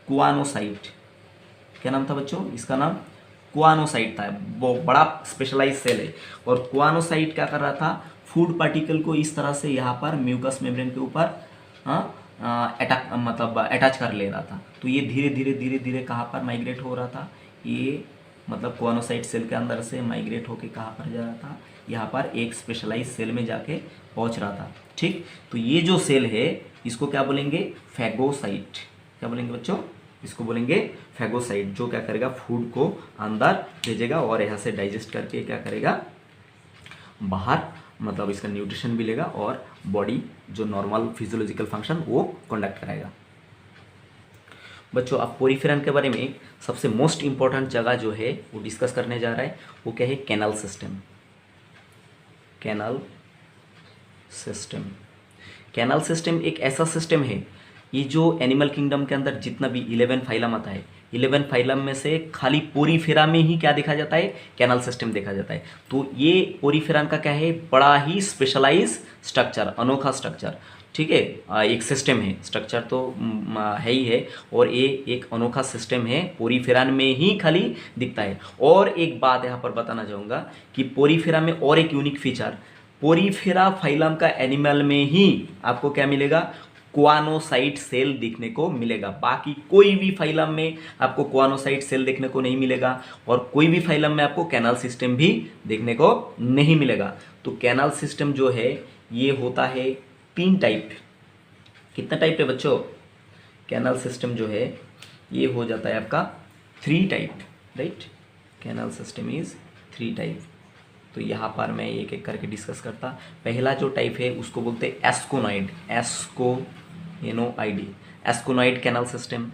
कुआनोसाइट। क्या नाम था बच्चों? इसका नाम कुआनोसाइट था। वो बड़ा स्पेशलाइज सेल है। और कुआनोसाइट क्या कर रहा था? फूड पार्टिकल को इस तरह से यहाँ पर म्यूकस मेम्ब्रेन के ऊपर अटैच कर ले रहा था। तो ये धीरे धीरे धीरे धीरे कहाँ पर माइग्रेट हो रहा था? ये मतलब कुआनोसाइट सेल के अंदर से माइग्रेट होके कहाँ पर जा रहा था? यहाँ पर एक स्पेशलाइज सेल में जाके पहुँच रहा था, ठीक। तो ये जो सेल है इसको क्या बोलेंगे? फैगोसाइट। क्या बोलेंगे बच्चों? इसको बोलेंगे फैगोसाइट, जो क्या करेगा? फूड को अंदर भेजेगा और यहाँ से डाइजेस्ट करके क्या करेगा? बाहर मतलब इसका न्यूट्रिशन भी लेगा और बॉडी जो नॉर्मल फिजियोलॉजिकल फंक्शन वो कंडक्ट कराएगा। बच्चों अब पोरीफेरन के बारे में सबसे मोस्ट इंपॉर्टेंट जगह जो है वो डिस्कस करने जा रहा है, वो क्या है? Canal system. Canal system, canal system एक ऐसा सिस्टम है, ये जो एनिमल किंगडम के अंदर जितना भी 11 फाइलम आता है, 11 फाइलम में से खाली पोरीफेरा में ही क्या देखा जाता है? कैनल सिस्टम देखा जाता है। तो ये पोरीफेरन का क्या है? बड़ा ही स्पेशलाइज स्ट्रक्चर, अनोखा स्ट्रक्चर, ठीक है। एक सिस्टम है, स्ट्रक्चर तो है ही है, और ये एक अनोखा सिस्टम है, पोरीफेरन में ही खाली दिखता है। और एक बात यहाँ पर बताना चाहूँगा कि पोरीफेरा में और एक यूनिक फीचर, पोरीफेरा फाइलम का एनिमल में ही आपको क्या मिलेगा? कुआनोसाइट सेल देखने को मिलेगा। बाकी कोई भी फाइलम में आपको कुआनोसाइट सेल देखने को नहीं मिलेगा, और कोई भी फाइलम में आपको कैनल सिस्टम भी देखने को नहीं मिलेगा। तो कैनल सिस्टम जो है ये होता है 3 टाइप। कितना टाइप है बच्चों? कैनल सिस्टम जो है ये हो जाता है आपका 3 type, right. Canal system is 3 type. तो यहाँ पर मैं एक एक करके डिस्कस करता। पहला जो टाइप है उसको बोलते हैं एस्कोनॉइड, एस्कोनोआइड, एस्कोनॉइड कैनल सिस्टम।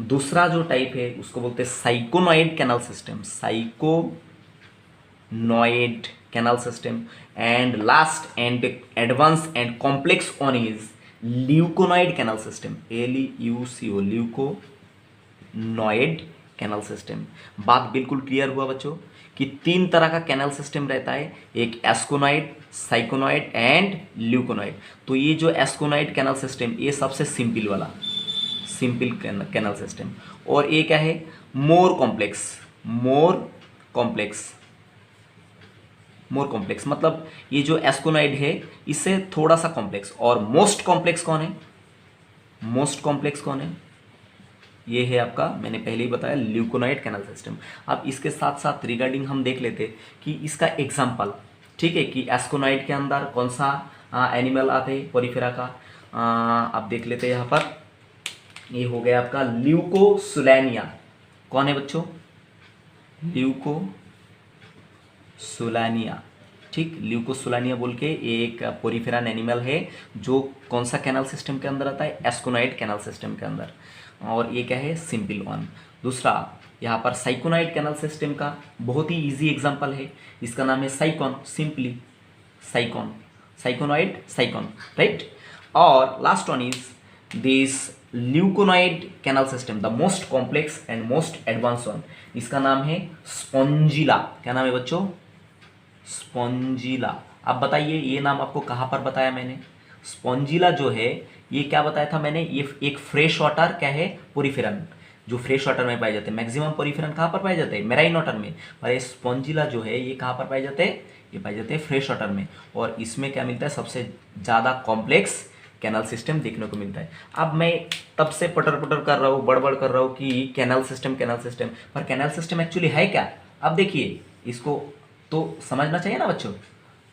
दूसरा जो टाइप है उसको बोलते हैं syconoid canal system, syconoid canal system. And last and advance and complex one is leuconoid canal system, LUCO, leuconoid canal system. बात बिल्कुल क्लियर हुआ बच्चों कि 3 तरह का कैनल सिस्टम रहता है, एक एस्कोनॉइड, साइकोनॉइड एंड ल्यूकोनॉइड। तो ये जो एस्कोनॉइड कैनल सिस्टम ये सबसे सिंपल वाला, सिंपल कैनल सिस्टम। और ये क्या है? More complex, more complex, more complex मतलब ये जो एस्कोनॉइड है इससे थोड़ा सा कॉम्प्लेक्स। और मोस्ट कॉम्प्लेक्स कौन है? मोस्ट कॉम्प्लेक्स कौन है? ये है आपका, मैंने पहले ही बताया, ल्यूकोनॉइड कैनल सिस्टम। अब इसके साथ साथ रिगार्डिंग हम देख लेते कि इसका एग्जाम्पल, ठीक है, कि एस्कोनॉइड के अंदर कौन सा एनिमल आते हैं पोरीफेरा का। आप देख लेते हैं यहाँ पर, ये हो गया आपका ल्यूकोसुलैनिया। कौन है बच्चों? ल्यूकोसुलैनिया, ठीक। ल्यूकोसुलैनिया बोल के एक पोरीफेरन एनिमल है जो कौन सा कैनल सिस्टम के अंदर आता है? एस्कोनॉइड कैनल सिस्टम के अंदर। और ये क्या है? Simple one. दूसरा यहाँ पर साइकोनॉइड कैनल सिस्टम का बहुत ही इजी एग्जांपल है, इसका नाम है sycon, simply sycon, syconoid sycon, right. और last one is this leuconoid canal system, the most complex and most advance one. इसका नाम है स्पॉन्जिला। क्या नाम है बच्चों? स्पॉन्जिला। अब बताइए ये नाम आपको कहाँ पर बताया मैंने? स्पॉन्जिला जो है ये क्या बताया था मैंने? ये एक फ्रेश वाटर क्या है? पोरीफेरन, जो फ्रेश वाटर में पाए जाते हैं। मैक्सिमम पोरीफेरन कहाँ पर पाए जाते हैं? मेराइन वाटर में। और ये स्पॉन्जिला जो है ये कहाँ पर पाए जाते हैं? ये पाए जाते हैं फ्रेश वाटर में। और इसमें क्या मिलता है? सबसे ज़्यादा कॉम्प्लेक्स कैनल सिस्टम देखने को मिलता है। अब मैं तब से पटर पटर कर रहा हूँ, बड़बड़ कर रहा हूँ कि कैनल सिस्टम, कैनल सिस्टम, पर कैनल सिस्टम एक्चुअली है क्या? अब देखिए इसको तो समझना चाहिए ना बच्चों।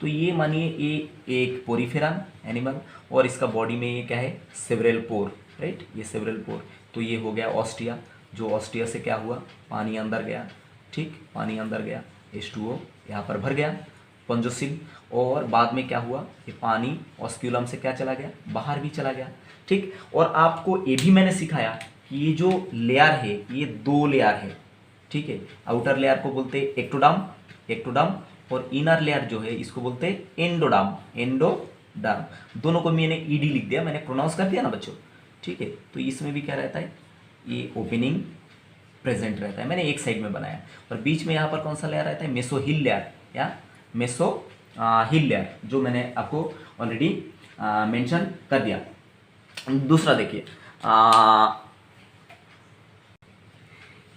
तो ये मानिए ये एक पोरीफेरन एनिमल, और इसका बॉडी में ये क्या है? सेवरल पोर, राइट, ये सेवरल पोर। तो ये हो गया ऑस्टिया, जो ऑस्टिया से क्या हुआ? पानी अंदर गया, ठीक, पानी अंदर गया, H2O यहाँ पर भर गया। स्पॉन्जोसिल, और बाद में क्या हुआ, ये पानी ऑस्क्यूलम से क्या चला गया, बाहर भी चला गया। ठीक, और आपको ये भी मैंने सिखाया कि ये जो लेयर है ये 2 लेयर है। ठीक है, आउटर लेयर को बोलते हैं एक्टोडर्म, एक्टोडर्म, और इनर लेयर जो है इसको बोलते हैं एंडोडर्म, एंडोडर्म। दोनों को मैंने ईडी लिख दिया, मैंने प्रोनाउंस कर दिया ना बच्चों। ठीक है, तो इसमें भी क्या रहता है, ये ओपनिंग प्रेजेंट रहता है, मैंने एक साइड में बनाया। और बीच में यहाँ पर कौन सा लेयर रहता है, मेसोहिल लेयर या मेसो हिल लेयर, जो मैंने आपको ऑलरेडी मेंशन कर दिया। दूसरा देखिए,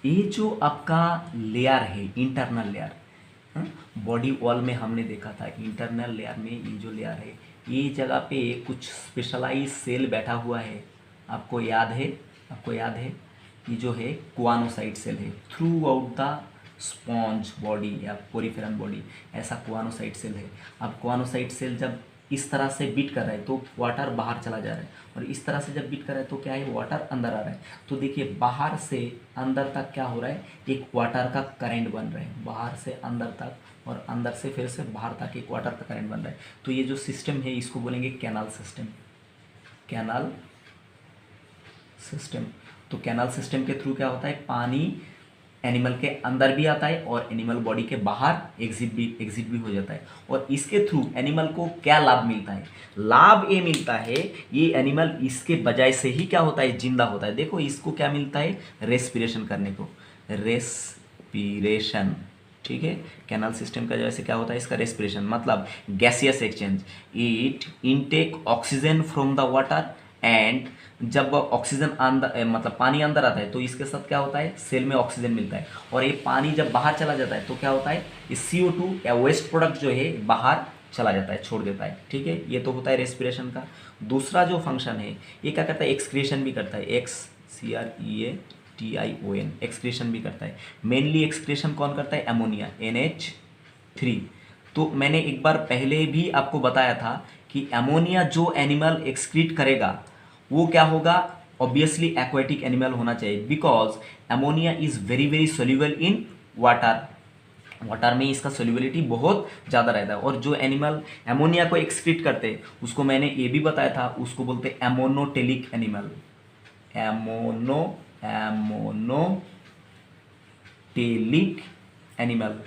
ये जो आपका लेयर है इंटरनल लेयर, बॉडी वॉल में हमने देखा था इंटरनल लेयर में ये जो लेयर है ये जगह पे कुछ स्पेशलाइज सेल बैठा हुआ है, आपको याद है, आपको याद है, ये जो है कुआनोसाइट सेल है। Through out the sponge body या पोरिफेरल बॉडी ऐसा कुआनोसाइट सेल है। अब कुआनोसाइट सेल जब इस तरह से बीट कर रहा है तो वाटर बाहर चला जा रहा है, और इस तरह से जब बीट कर रहा है तो क्या है, वाटर अंदर आ रहा है। तो देखिए बाहर से अंदर तक क्या हो रहा है, एक वाटर का करंट बन रहा है, बाहर से अंदर तक और अंदर से फिर से बाहर तक एक वाटर का करंट बन रहा है। तो ये जो सिस्टम है इसको बोलेंगे कैनाल सिस्टम, कैनाल सिस्टम। तो कैनाल सिस्टम के थ्रू क्या होता है, पानी एनिमल के अंदर भी आता है और एनिमल बॉडी के बाहर एग्जिट भी हो जाता है। और इसके थ्रू एनिमल को क्या लाभ मिलता है, लाभ ये मिलता है, ये एनिमल इसके बजाय से ही क्या होता है, जिंदा होता है। देखो इसको क्या मिलता है, रेस्पिरेशन करने को, रेस्पिरेशन। ठीक है, कैनाल सिस्टम का जैसे क्या होता है, इसका रेस्पिरेशन मतलब gaseous exchange, it intake oxygen from the water, and जब ऑक्सीजन अंदर मतलब पानी अंदर आता है तो इसके साथ क्या होता है, सेल में ऑक्सीजन मिलता है, और ये पानी जब बाहर चला जाता है तो क्या होता है, इस CO2 या वेस्ट प्रोडक्ट जो है बाहर चला जाता है, छोड़ देता है। ठीक है, ये तो होता है रेस्पिरेशन का। दूसरा जो फंक्शन है ये क्या करता है, एक्सक्रीशन भी करता है, XCREATION, एक्सक्रीशन भी करता है। मेनली एक्सक्रीशन कौन करता है, अमोनिया, NH3। तो मैंने एक बार पहले भी आपको बताया था कि अमोनिया जो एनिमल एक्सक्रीट करेगा वो क्या होगा, ऑब्वियसली एक्वेटिक एनिमल होना चाहिए, because ammonia is very very soluble in water, water में इसका सोल्यूबिलिटी बहुत ज़्यादा रहता है। और जो एनिमल अमोनिया को एक्सक्रीट करते हैं उसको मैंने ये भी बताया था, उसको बोलते हैं एमोनोटेलिक एनिमल, एमोनोटेलिक एनिमल।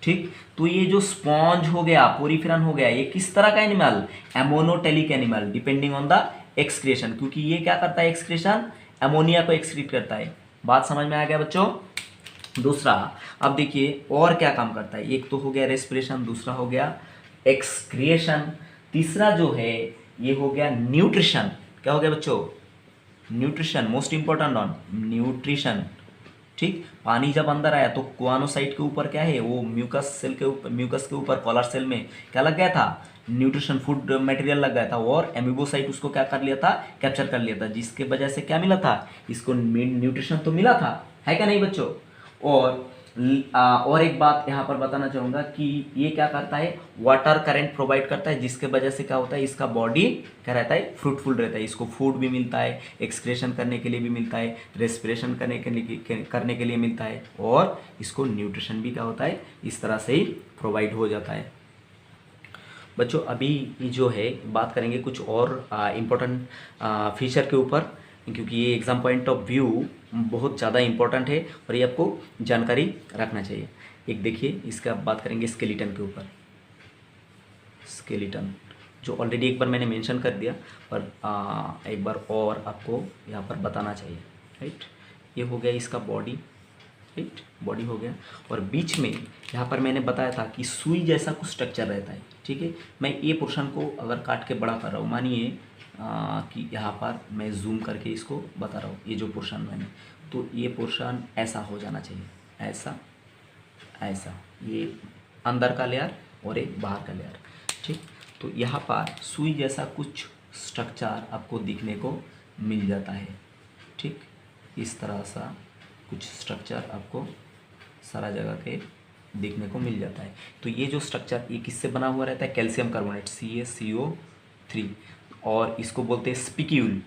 ठीक, तो ये जो स्पॉन्ज हो गया, पोरिफेरन हो गया, ये किस तरह का animal, ammonotelic animal, depending on the excretion, क्योंकि ये क्या करता है, एक्सक्रीशन अमोनिया को एक्सक्रीट करता है। बात समझ में आ गया बच्चों। दूसरा, अब देखिए और क्या काम करता है, एक तो हो गया रेस्पिरेशन, दूसरा हो गया एक्सक्रिएशन, तीसरा जो है ये हो गया न्यूट्रिशन। क्या हो गया बच्चों, nutrition, most important on nutrition. ठीक, पानी जब अंदर आया तो कुआनोसाइट के ऊपर क्या है, वो म्यूकस सेल के ऊपर, म्यूकस के ऊपर कॉलर सेल में क्या लग गया था, न्यूट्रिशन, फूड मटेरियल लग गया था, और एमीबोसाइट उसको क्या कर लिया था, कैप्चर कर लिया था, जिसके वजह से क्या मिला था, इसको न्यूट्रिशन तो मिला था, है क्या नहीं बच्चों। और एक बात यहाँ पर बताना चाहूँगा कि ये क्या करता है, वाटर करंट प्रोवाइड करता है, जिसके वजह से क्या होता है, इसका बॉडी क्या रहता है, फ्रूटफुल रहता है, इसको फूड भी मिलता है, एक्सक्रेशन करने के लिए भी मिलता है, रेस्पिरेशन करने के लिए मिलता है, और इसको न्यूट्रिशन भी क्या होता है, इस तरह से ही प्रोवाइड हो जाता है। बच्चों अभी जो है बात करेंगे कुछ और इम्पोर्टेंट फीचर के ऊपर, क्योंकि ये एग्ज़ाम पॉइंट ऑफ व्यू बहुत ज़्यादा इम्पोर्टेंट है और ये आपको जानकारी रखना चाहिए। एक देखिए, इसका बात करेंगे स्केलेटन के ऊपर। स्केलेटन जो ऑलरेडी एक बार मैंने मेंशन कर दिया, पर एक बार और आपको यहाँ पर बताना चाहिए, राइट। ये हो गया इसका बॉडी, राइट, बॉडी हो गया, और बीच में यहाँ पर मैंने बताया था कि सुई जैसा कुछ स्ट्रक्चर रहता है। ठीक है, मैं ये पोर्शन को अगर काट के बड़ा कर रहा हूँ, मानिए कि यहाँ पर मैं जूम करके इसको बता रहा हूँ, ये जो पोर्शन मैंने, तो ये पोर्शन ऐसा हो जाना चाहिए, ऐसा ऐसा, ये अंदर का लेयर और एक बाहर का लेयर। ठीक, तो यहाँ पर सुई जैसा कुछ स्ट्रक्चर आपको दिखने को मिल जाता है। ठीक, इस तरह सा कुछ स्ट्रक्चर आपको सारा जगह के देखने को मिल जाता है। तो ये जो स्ट्रक्चर ये किससे बना हुआ रहता है, कैल्शियम कार्बोनेट CaCO3, और इसको बोलते हैं स्पिक्यूल,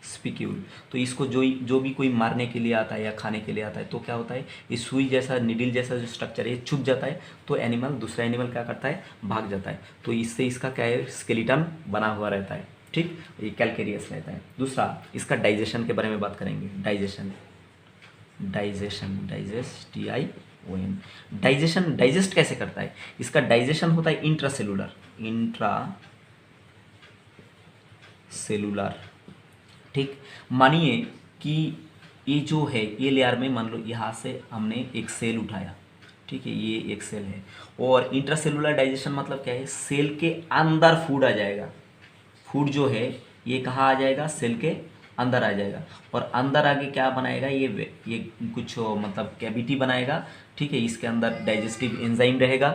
स्पिक्यूल। तो इसको जो भी कोई मारने के लिए आता है या खाने के लिए आता है तो क्या होता है, इस सुई जैसा निडिल जैसा जो स्ट्रक्चर है छुप जाता है, तो एनिमल दूसरा एनिमल क्या करता है, भाग जाता है। तो इससे इसका क्या है, स्केलेटन बना हुआ रहता है। ठीक, ये कैलकेरियस रहता है। दूसरा, इसका डाइजेशन के बारे में बात करेंगे। Digestion digest DION। Digestion, digest कैसे करता है, इसका डाइजेशन होता है इंट्रासेलुलर ठीक। मानिए कि ये जो है, ये लेयर में मान लो यहाँ से हमने एक सेल उठाया, ठीक है, ये एक सेल है। और इंट्रासेलुलर डाइजेशन मतलब क्या है, सेल के अंदर फूड आ जाएगा। फूड जो है ये कहाँ आ जाएगा, सेल के अंदर आ जाएगा। और अंदर आके क्या बनाएगा, ये कुछ मतलब कैविटी बनाएगा, ठीक है। इसके अंदर डाइजेस्टिव एंजाइम रहेगा।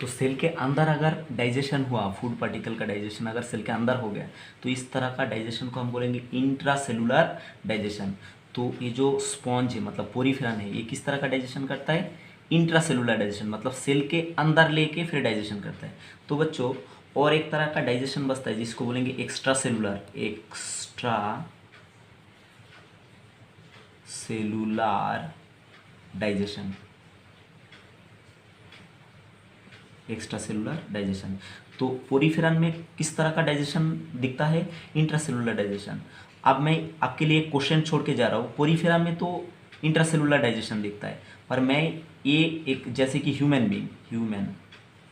तो सेल के अंदर अगर डाइजेशन हुआ, फूड पार्टिकल का डाइजेशन अगर सेल के अंदर हो गया, तो इस तरह का डाइजेशन को हम बोलेंगे इंट्रासेलुलर डाइजेशन। तो ये जो स्पॉन्ज है मतलब पोरीफेरन है, ये किस तरह का डाइजेशन करता है, इंट्रासेलुलर डाइजेशन, मतलब सेल के अंदर लेके फिर डाइजेशन करता है। तो बच्चों और एक तरह का डाइजेशन बचता है जिसको बोलेंगे extra cellular digestion. Extra cellular digestion. तो पोरीफेरन में किस तरह का डाइजेशन दिखता है, इंट्रासेलुलर डाइजेशन। अब मैं आपके लिए एक क्वेश्चन छोड़ के जा रहा हूँ, पोरीफेरन में तो इंट्रासेलुलर डाइजेशन दिखता है, पर मैं ये एक जैसे कि ह्यूमन,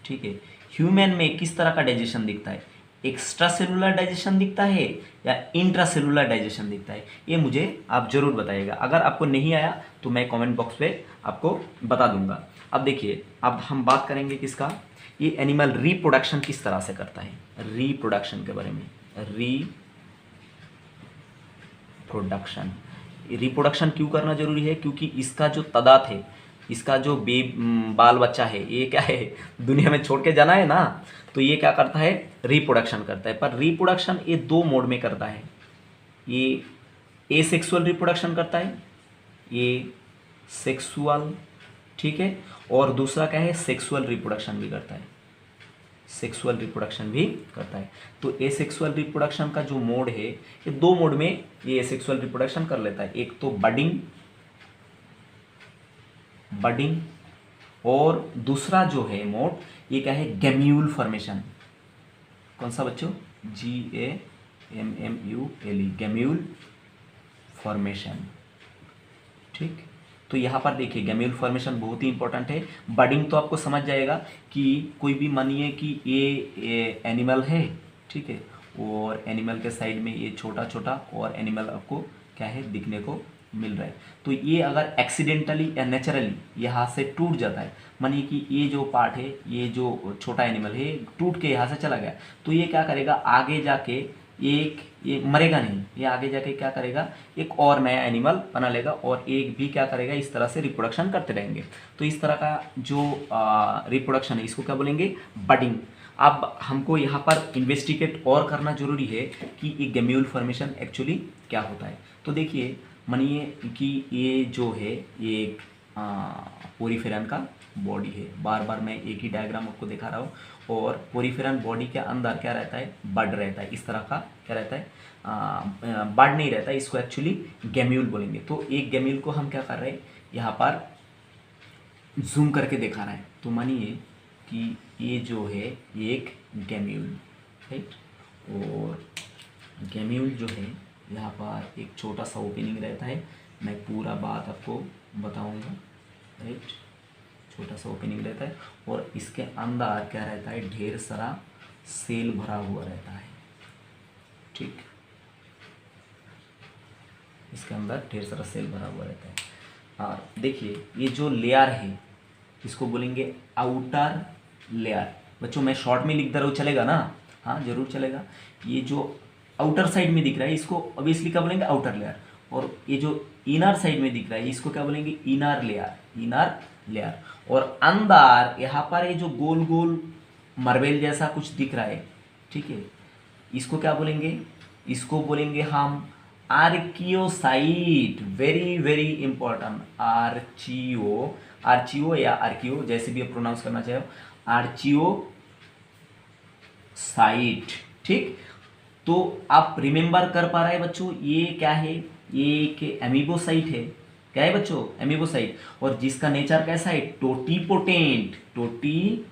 ठीक है, ह्यूमन में किस तरह का डाइजेशन दिखता है, एक्स्ट्रा सेलुलर डाइजेशन दिखता है या इंट्रासेलुलर डाइजेशन दिखता है, ये मुझे आप जरूर बताइएगा। अगर आपको नहीं आया तो मैं कमेंट बॉक्स पे आपको बता दूंगा। अब देखिए, अब हम बात करेंगे किसका, ये एनिमल रिप्रोडक्शन किस तरह से करता है, रिप्रोडक्शन के बारे में। रिप्रोडक्शन क्यों करना जरूरी है, क्योंकि इसका जो तादाद है, इसका जो बाल बच्चा है, ये क्या है, दुनिया में छोड़ के जाना है ना, तो ये क्या करता है, रिप्रोडक्शन करता है। पर रिप्रोडक्शन ये दो मोड में करता है, ये एसेक्सुअल रिप्रोडक्शन करता है, ये सेक्सुअल, ठीक है, और दूसरा क्या है, सेक्सुअल रिप्रोडक्शन भी करता है, सेक्सुअल रिप्रोडक्शन भी करता है। तो एसेक्सुअल रिप्रोडक्शन का जो मोड है, ये दो मोड में ये एसेक्सुअल रिप्रोडक्शन कर लेता है। एक तो बडिंग और दूसरा जो है मोड, ये क्या है, गैम्यूल फॉर्मेशन। कौन सा बच्चों, GAMMULE, गैम्यूल फॉर्मेशन, ठीक। तो यहाँ पर देखिए गैम्यूल फॉर्मेशन बहुत ही इंपॉर्टेंट है। बडिंग तो आपको समझ जाएगा कि कोई भी मानिए कि ये एनिमल है, ठीक है, और एनिमल के साइड में ये छोटा छोटा और एनिमल आपको क्या है, दिखने को मिल रहा है। तो ये अगर एक्सीडेंटली या नेचुरली यहाँ से टूट जाता है, मानिए कि ये जो पार्ट है, ये जो छोटा एनिमल है टूट के यहाँ से चला गया, तो ये क्या करेगा, आगे जाके ये मरेगा नहीं, ये आगे जाके क्या करेगा, एक और नया एनिमल बना लेगा और एक भी क्या करेगा, इस तरह से रिप्रोडक्शन करते रहेंगे। तो इस तरह का जो रिप्रोडक्शन है, इसको क्या बोलेंगे, बडिंग। अब हमको यहाँ पर इन्वेस्टिगेट और करना जरूरी है कि ये गैम्यूल फॉर्मेशन एक्चुअली क्या होता है। तो देखिए, मानिए कि ये जो है, ये एक पोरीफेरन का बॉडी है। बार बार मैं एक ही डायग्राम आपको दिखा रहा हूँ। और पोरीफेरन बॉडी के अंदर क्या रहता है, बड रहता है, इस तरह का क्या रहता है, बड नहीं रहता है, इसको एक्चुअली गैम्यूल बोलेंगे। तो एक गैम्यूल को हम क्या कर रहे हैं, यहाँ पर जूम करके दिखा रहा है। तो मानिए कि ये जो है, ये एक गैम्यूल, राइट। और गैम्यूल जो है, यहाँ पर एक छोटा सा ओपनिंग रहता है, मैं पूरा बात आपको बताऊंगा, राइट। छोटा सा ओपनिंग रहता है और इसके अंदर क्या रहता है, ढेर सारा सेल भरा हुआ रहता है, ठीक। इसके अंदर ढेर सारा सेल भरा हुआ रहता है। और देखिए, ये जो लेयर है, इसको बोलेंगे आउटर लेयर। बच्चों मैं शॉर्ट में लिख दे रहा हूँ, चलेगा ना, हाँ जरूर चलेगा। ये जो आउटर साइड में दिख रहा है, इसको ऑब्वियसली क्या बोलेंगे, आउटर लेयर। और ये जो इनर साइड में दिख रहा है, इसको क्या बोलेंगे, इनर लेयर। और अंदर यहाँ पर ये जो गोल गोल मार्बल जैसा कुछ दिख रहा है, ठीक है, इसको क्या बोलेंगे, इसको बोलेंगे हम archaeocyte. Very very important, archaeo या आर्कियो, जैसे भी आप प्रोनाउंस करना चाहो, आर्चियोसाइट, ठीक। तो आप रिमेंबर कर पा रहे हैं बच्चों, ये क्या है, ये एक एमीबोसाइट है। क्या है बच्चों, एमीबोसाइट, और जिसका नेचर कैसा है, टोटीपोटेंट, टोटीपोटेंट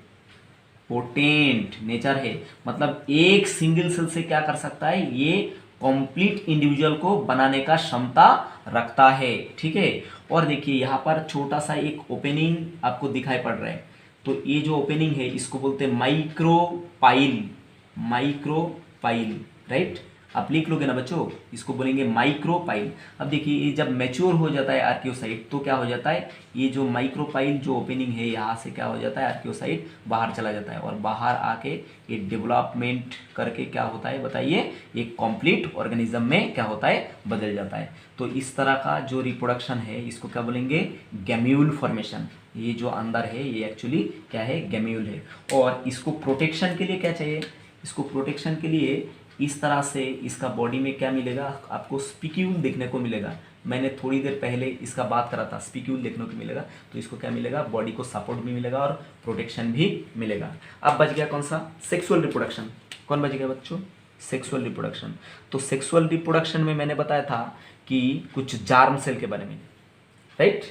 नेचर है। मतलब एक सिंगल सेल से क्या कर सकता है, ये कंप्लीट इंडिविजुअल को बनाने का क्षमता रखता है। ठीक है, और देखिए यहाँ पर छोटा सा एक ओपनिंग आपको दिखाई पड़ रहा है, तो ये जो ओपनिंग है इसको बोलते हैं माइक्रोपाइल, माइक्रोपाइल, राइट। आप लिख लोगे ना बच्चों, इसको बोलेंगे माइक्रोपाइल। अब देखिए ये जब मैच्योर हो जाता है आर्कियोसाइट तो क्या हो जाता है, ये जो माइक्रोपाइल जो ओपनिंग है यहाँ से क्या हो जाता है, आर्कियोसाइट बाहर चला जाता है, और बाहर आके ये डेवलपमेंट करके क्या होता है बताइए, एक कंप्लीट ऑर्गेनिज्म में क्या होता है, बदल जाता है। तो इस तरह का जो रिप्रोडक्शन है इसको क्या बोलेंगे, गैम्यूल फॉर्मेशन। ये जो अंदर है ये एक्चुअली क्या है, गैम्यूल है। और इसको प्रोटेक्शन के लिए क्या चाहिए, इसको प्रोटेक्शन के लिए इस तरह से इसका बॉडी में क्या मिलेगा आपको, स्पिक्यूल देखने को मिलेगा। मैंने थोड़ी देर पहले इसका बात करा था, स्पिक्यूल देखने को मिलेगा, तो इसको क्या मिलेगा, बॉडी को सपोर्ट भी मिलेगा और प्रोटेक्शन भी मिलेगा। अब बच गया कौन सा, सेक्सुअल रिप्रोडक्शन। कौन बच गया बच्चों, सेक्सुअल रिप्रोडक्शन। तो सेक्सुअल रिप्रोडक्शन में मैंने बताया था कि कुछ जार्म सेल के बारे में, राइट।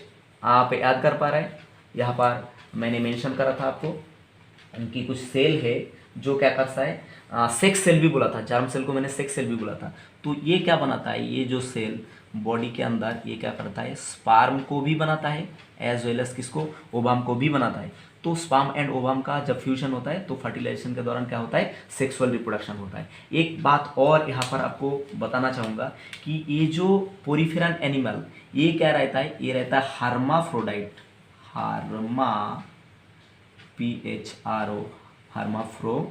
आप याद कर पा रहे हैं, यहाँ पर मैंने मेंशन करा था आपको, उनकी कुछ सेल है जो क्या करता है, सेक्स सेल भी बोला था, जार्म सेल को मैंने सेक्स सेल भी बोला था। तो ये क्या बनाता है, ये जो सेल बॉडी के अंदर ये क्या करता है, स्पर्म को भी बनाता है एज वेल एज किसको, ओवम को भी बनाता है। तो स्पर्म एंड ओवम का जब फ्यूजन होता है तो फर्टिलाइजेशन के दौरान क्या होता है, सेक्सुअल रिप्रोडक्शन होता है। एक बात और यहाँ पर आपको बताना चाहूँगा कि ये जो पोरिफेरन एनिमल ये क्या रहता है, ये रहता है हर्माफ्रोडाइट, PHRO, हर्माफ्रोडाइटी।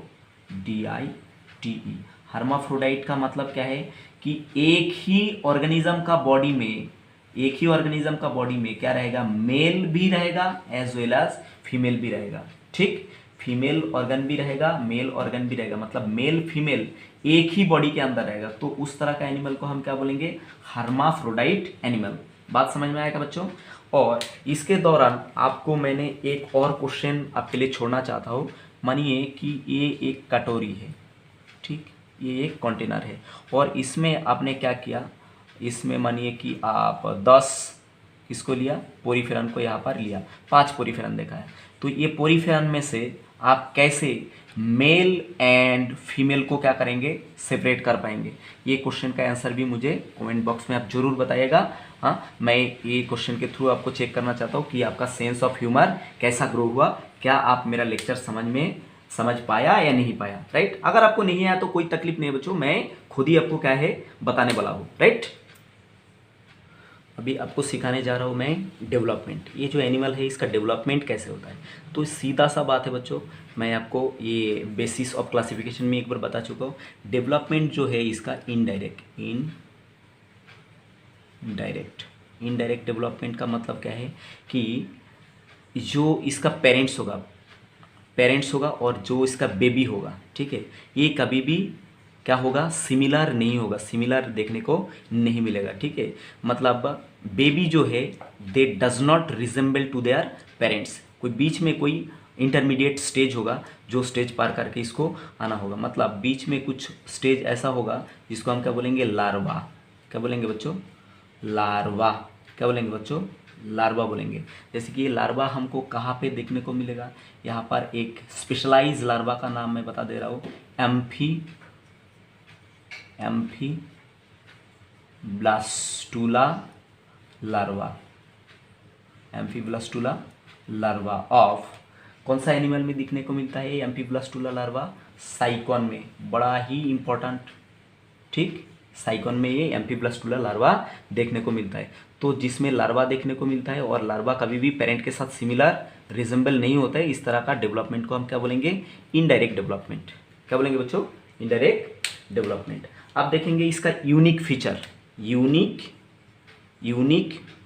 हर्माफ्रोडाइट का मतलब क्या है कि एक ही ऑर्गेनिज्म का बॉडी में क्या रहेगा, मेल भी रहेगा एज वेल एज फीमेल भी रहेगा। ठीक, फीमेल ऑर्गन भी रहेगा, मेल ऑर्गन भी रहेगा, मतलब मेल फीमेल एक ही बॉडी के अंदर रहेगा। तो उस तरह का एनिमल को हम क्या बोलेंगे, हर्माफ्रोडाइट एनिमल। बात समझ में आएगा बच्चों। और इसके दौरान आपको मैंने एक और क्वेश्चन आपके लिए छोड़ना चाहता हूँ। मानिए कि ये एक कटोरी है, ठीक, ये एक कंटेनर है, और इसमें आपने क्या किया, इसमें मानिए कि आप 10 किसको लिया, पोरीफेरन को यहाँ पर लिया, 5 पोरीफेरन देखा है। तो ये पोरीफेरन में से आप कैसे मेल एंड फीमेल को क्या करेंगे, सेपरेट कर पाएंगे। ये क्वेश्चन का आंसर भी मुझे कमेंट बॉक्स में आप जरूर बताइएगा। हाँ, मैं ये क्वेश्चन के थ्रू आपको चेक करना चाहता हूँ कि आपका सेंस ऑफ ह्यूमर कैसा ग्रो हुआ, क्या आप मेरा लेक्चर समझ पाया या नहीं पाया, राइट। अगर आपको नहीं आया तो कोई तकलीफ नहीं बच्चों, मैं खुद ही आपको क्या है बताने वाला हूँ, राइट। अभी आपको सिखाने जा रहा हूँ मैं डेवलपमेंट। ये जो एनिमल है इसका डेवलपमेंट कैसे होता है, तो सीधा सा बात है बच्चों, मैं आपको ये बेसिस ऑफ क्लासिफिकेशन में एक बार बता चुका हूँ। डेवलपमेंट जो है इसका इनडायरेक्ट डेवलपमेंट का मतलब क्या है कि जो इसका पेरेंट्स होगा और जो इसका बेबी होगा, ठीक है, ये कभी भी क्या होगा, सिमिलर नहीं होगा, सिमिलर देखने को नहीं मिलेगा, ठीक है। मतलब बेबी जो है they does not resemble to their parents. कोई बीच में कोई इंटरमीडिएट स्टेज होगा जो स्टेज पार करके इसको आना होगा। मतलब बीच में कुछ स्टेज ऐसा होगा जिसको हम क्या बोलेंगे, लार्वा। क्या बोलेंगे बच्चों, लार्वा। क्या बोलेंगे बच्चों, लार्वा बोलेंगे। जैसे कि ये लार्वा हमको कहाँ पे देखने को मिलेगा, यहाँ पर एक स्पेशलाइज लार्वा का नाम मैं बता दे रहा हूँ, एम्फीब्लास्टुला लार्वा ऑफ कौन सा एनिमल में दिखने को मिलता है, एम्फीब्लास्टुला लार्वा साइकॉन में, बड़ा ही इंपॉर्टेंट, ठीक, साइकॉन में ये एम्फीब्लास्टुला लार्वा देखने को मिलता है। तो जिसमें लार्वा देखने को मिलता है और लार्वा कभी भी पेरेंट के साथ सिमिलर रिजेंबल नहीं होता है, इस तरह का डेवलपमेंट को हम क्या बोलेंगे, इनडायरेक्ट डेवलपमेंट। क्या बोलेंगे बच्चों, इनडायरेक्ट डेवलपमेंट। आप देखेंगे इसका यूनिक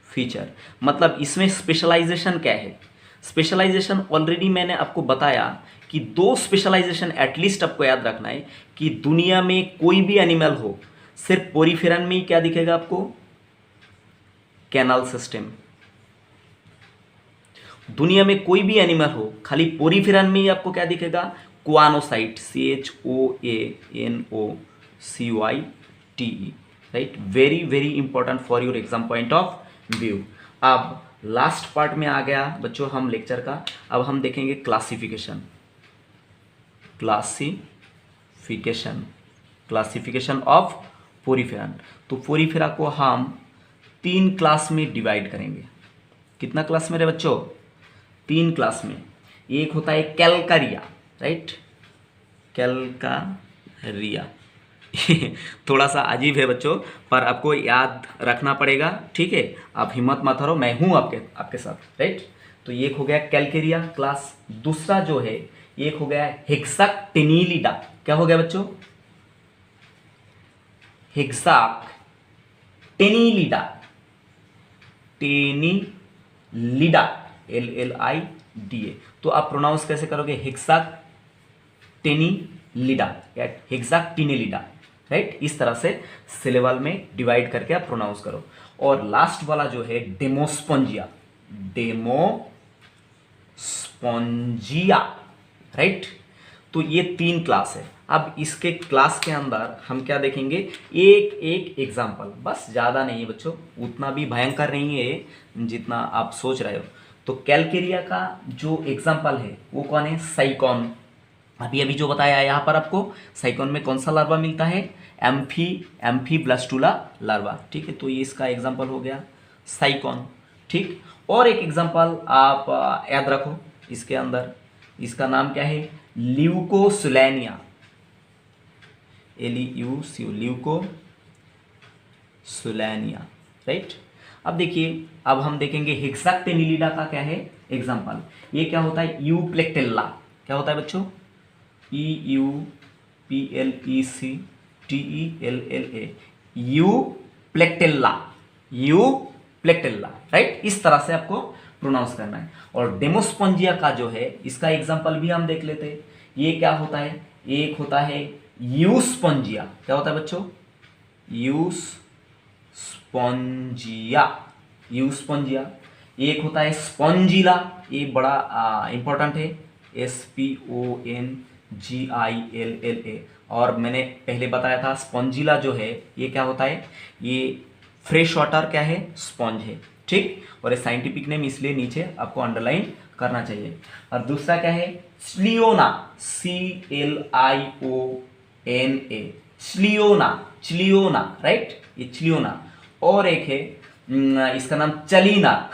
फीचर मतलब इसमें स्पेशलाइजेशन क्या है। स्पेशलाइजेशन ऑलरेडी मैंने आपको बताया कि 2 स्पेशलाइजेशन एटलीस्ट आपको याद रखना है कि दुनिया में कोई भी एनिमल हो, सिर्फ पोरीफेरन में ही क्या दिखेगा आपको, कैनाल सिस्टम। दुनिया में कोई भी एनिमल हो, खाली पोरीफेरन में ही आपको क्या दिखेगा, क्वानोसाइट, CHOANO CYTE, right. Very very important for your exam point of view. अब लास्ट पार्ट में आ गया बच्चों हम लेक्चर का। अब हम देखेंगे क्लासिफिकेशन क्लासिफिकेशन ऑफ पोरीफेरा। तो पोरीफेरा को हम 3 क्लास में डिवाइड करेंगे। कितना क्लास में रे बच्चों? 3 क्लास में। एक होता है कैलकारिया, राइट, कैलकारिया। थोड़ा सा अजीब है बच्चों, पर आपको याद रखना पड़ेगा, ठीक है। आप हिम्मत मत हारो, मैं हूं आपके साथ, राइट। तो एक हो गया कैलकेरिया क्लास। दूसरा जो है एक हो गया हेक्साक्टिनिलिडा। क्या हो गया बच्चों? हेक्साक्टिनिलिडा, टेनिलिडा, LLIDA। तो आप प्रोनाउंस कैसे करोगे? हेक्साक्टिनिलिडा या हेक्साक्टिनिलिडा, राइट। इस तरह से सिलेबल में डिवाइड करके आप प्रोनाउंस करो। और लास्ट वाला जो है डेमोस्पोंजिया, राइट। तो ये 3 क्लास है। अब इसके क्लास के अंदर हम क्या देखेंगे? एक एक एग्जाम्पल, बस ज़्यादा नहीं है बच्चों, उतना भी भयंकर नहीं है जितना आप सोच रहे हो। तो कैलकेरिया का जो एग्जाम्पल है वो कौन है? साइकॉन। अभी अभी जो बताया यहाँ पर आपको, साइकॉन में कौन सा लार्वा मिलता है? एम्फीब्लास्टुला लार्वा, ठीक है। तो ये इसका एग्जाम्पल हो गया साइकॉन, ठीक। और एक एग्जाम्पल आप याद रखो इसके अंदर, इसका नाम क्या है? ल्यूकोसुलैनिया, ल्यूकोसुलैनिया, राइट। अब देखिए, अब हम देखेंगे हेक्साक्टिनिलिडा का क्या है एग्जाम्पल। ये क्या होता है? यूप्लेक्टेल्ला। क्या होता है बच्चों? EUPLECTELLA, euplectella, right. इस तरह से आपको प्रोनाउंस करना है। और डेमोस्पोंजिया का जो है इसका एग्जाम्पल भी हम देख लेते हैं। ये क्या होता है? एक होता है यूस्पोंजिया। क्या होता है बच्चों? यूस्पोंजिया। एक होता है स्पॉन्जिला, ये बड़ा इंपॉर्टेंट है, SPONGILLA। और मैंने पहले बताया था स्पॉन्जिला जो है ये क्या होता है? ये फ्रेश वाटर क्या है? स्पॉन्ज है, ठीक। और ये साइंटिफिक नेम इसलिए नीचे आपको अंडरलाइन करना चाहिए। और दूसरा क्या है? स्लियोना, CLIONA, चिलियोना, राइट, ये चिलियोना। और एक है इसका नाम चलीना।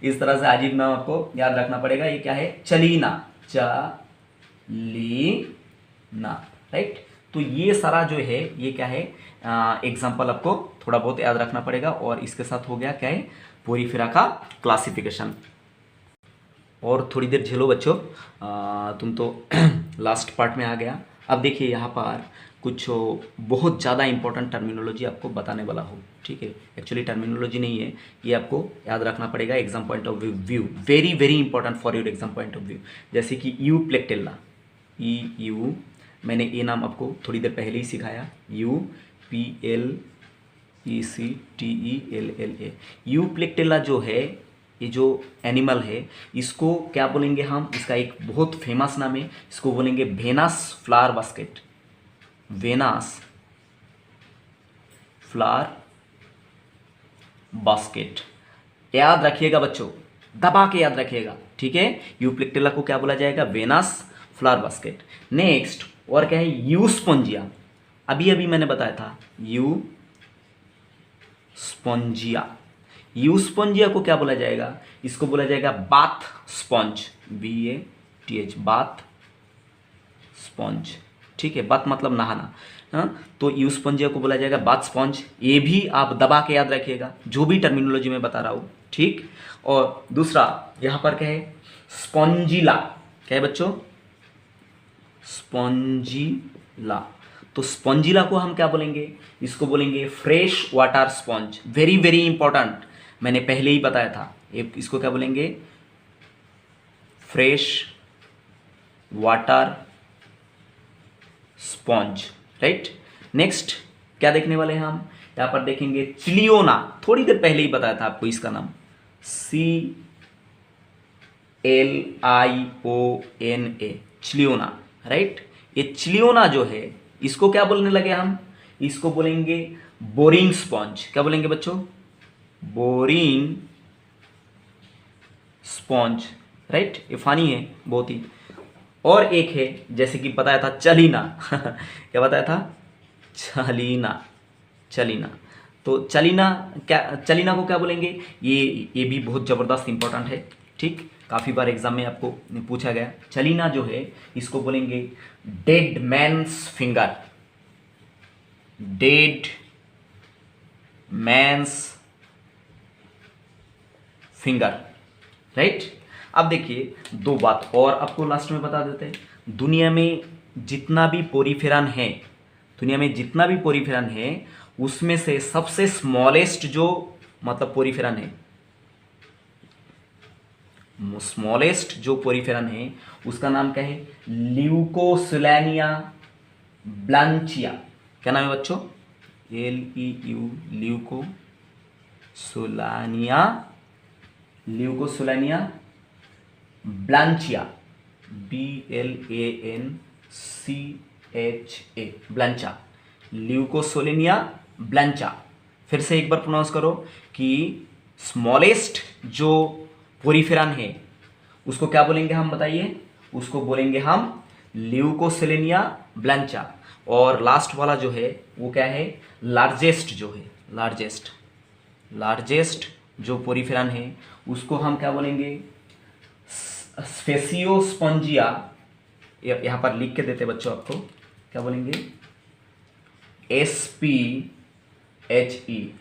इस तरह से अजीब नाम आपको याद रखना पड़ेगा। ये क्या है? चलीना, चलीना, राइट। तो ये सारा जो है ये क्या है? एग्जाम्पल आपको थोड़ा बहुत याद रखना पड़ेगा। और इसके साथ हो गया क्या है? पोरीफेरा का क्लासिफिकेशन। और थोड़ी देर झेलो बच्चों, तुम तो लास्ट पार्ट में आ गया। अब देखिए यहाँ पर कुछ बहुत ज़्यादा इंपॉर्टेंट टर्मिनोलॉजी आपको बताने वाला हूँ, ठीक है। एक्चुअली टर्मिनोलॉजी नहीं है, ये आपको याद रखना पड़ेगा exam point of view. Very very important for your exam point of view. जैसे कि यूप्लेक्टेल्ला, EU, मैंने ये नाम आपको थोड़ी देर पहले ही सिखाया, UPLECTELLA। यूप्लेक्टेल्ला जो है, ये जो एनिमल है, इसको क्या बोलेंगे हम? इसका एक बहुत फेमस नाम है, इसको बोलेंगे Venus flower basket, Venus flower basket. याद रखिएगा बच्चों, दबा के याद रखिएगा, ठीक है। यूप्लेक्टेल्ला को क्या बोला जाएगा? Venus flower basket. नेक्स्ट और क्या है? यूस्पोंजिया। अभी अभी मैंने बताया था यूस्पोंजिया। यूस्पोंजिया को क्या बोला जाएगा? इसको बोला जाएगा bath sponge, BATH, bath sponge, ठीक है। बाथ मतलब नहाना, हाँ। तो यूस्पोंजिया को बोला जाएगा बाथ स्पॉन्ज। ये भी आप दबा के याद रखिएगा, जो भी टर्मिनोलॉजी में बता रहा हूँ, ठीक। और दूसरा यहाँ पर क्या है? स्पॉन्जिला। क्या है बच्चों? स्पॉन्जिला। तो स्पॉन्जिला को हम क्या बोलेंगे? इसको बोलेंगे fresh water sponge. Very very important, मैंने पहले ही बताया था। इसको क्या बोलेंगे? Fresh water sponge, right. Next क्या देखने वाले हैं हम? यहां पर देखेंगे चिलियोना। थोड़ी देर पहले ही बताया था आपको इसका नाम, CLIONA, चिलियोना, राइट। ये चिलियोना जो है इसको क्या बोलने लगे हम? इसको बोलेंगे बोरिंग स्पॉन्ज। क्या बोलेंगे बच्चों? Boring sponge, right. ये फानी है बहुत ही। और एक है जैसे कि बताया था चलीना क्या बताया था? चलीना, चलीना। तो चलीना क्या, चलीना को क्या बोलेंगे? ये भी बहुत ज़बरदस्त इंपॉर्टेंट है, ठीक। काफ़ी बार एग्जाम में आपको पूछा गया। चलीना जो है इसको बोलेंगे dead man's finger, dead man's finger, right. अब देखिए दो बात और आपको लास्ट में बता देते हैं। दुनिया में जितना भी पोरीफेरन है, दुनिया में जितना भी पोरीफेरन है उसमें से सबसे स्मॉलेस्ट जो मतलब पोरीफेरन है, स्मॉलेस्ट जो पोरीफेरन है उसका नाम क्या है? ल्यूकोसुलानिया ब्लांचिया। क्या नाम है बच्चों? LEU, ल्यूकोसुलानिया, ल्यूकोसुलानिया ब्लांचिया, BLANCHA, ब्लांचा, ल्यूकोसोलिनिया ब्लांचा। फिर से एक बार प्रोनाउंस करो कि स्मॉलेस्ट जो पोरीफेरन है उसको क्या बोलेंगे हम? बताइए। उसको बोलेंगे हम ल्यूकोसेलेनिया ब्लांचा। और लास्ट वाला जो है वो क्या है? लार्जेस्ट जो है, लार्जेस्ट, लार्जेस्ट जो पोरीफेरन है उसको हम क्या बोलेंगे? स्फेसियोस्पॉन्जिया। यहाँ पर लिख के देते बच्चों आपको, क्या बोलेंगे? SPHE,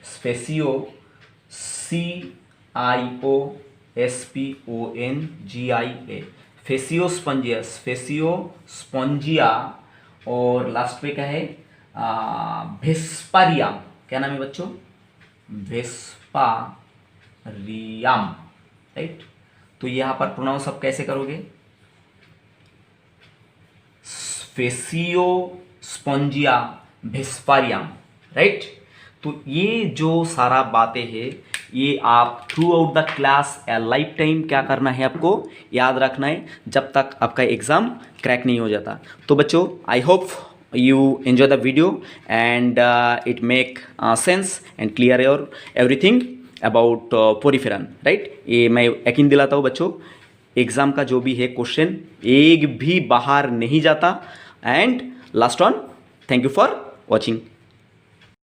spatio, CIOSPONGIA, फेसियोस्पॉन्जिया, फेसियोस्पॉन्जिया। और लास्ट पे क्या है? वेस्पारियम। क्या नाम है बच्चों? वेस्पारियम, राइट। तो यहाँ पर प्रोनाउंस आप कैसे करोगे? फेसियोस्पॉन्जिया वेस्पारियम, राइट। तो ये जो सारा बातें हैं ये आप थ्रू आउट द क्लास या लाइफ टाइम क्या करना है? आपको याद रखना है जब तक आपका एग्जाम क्रैक नहीं हो जाता। तो बच्चों I hope you enjoy the video and it make sense and clear your everything about poriferan, right. ये मैं यकीन दिलाता हूँ बच्चों, एग्जाम का जो भी है क्वेश्चन एक भी बाहर नहीं जाता। And last on, thank you for watching.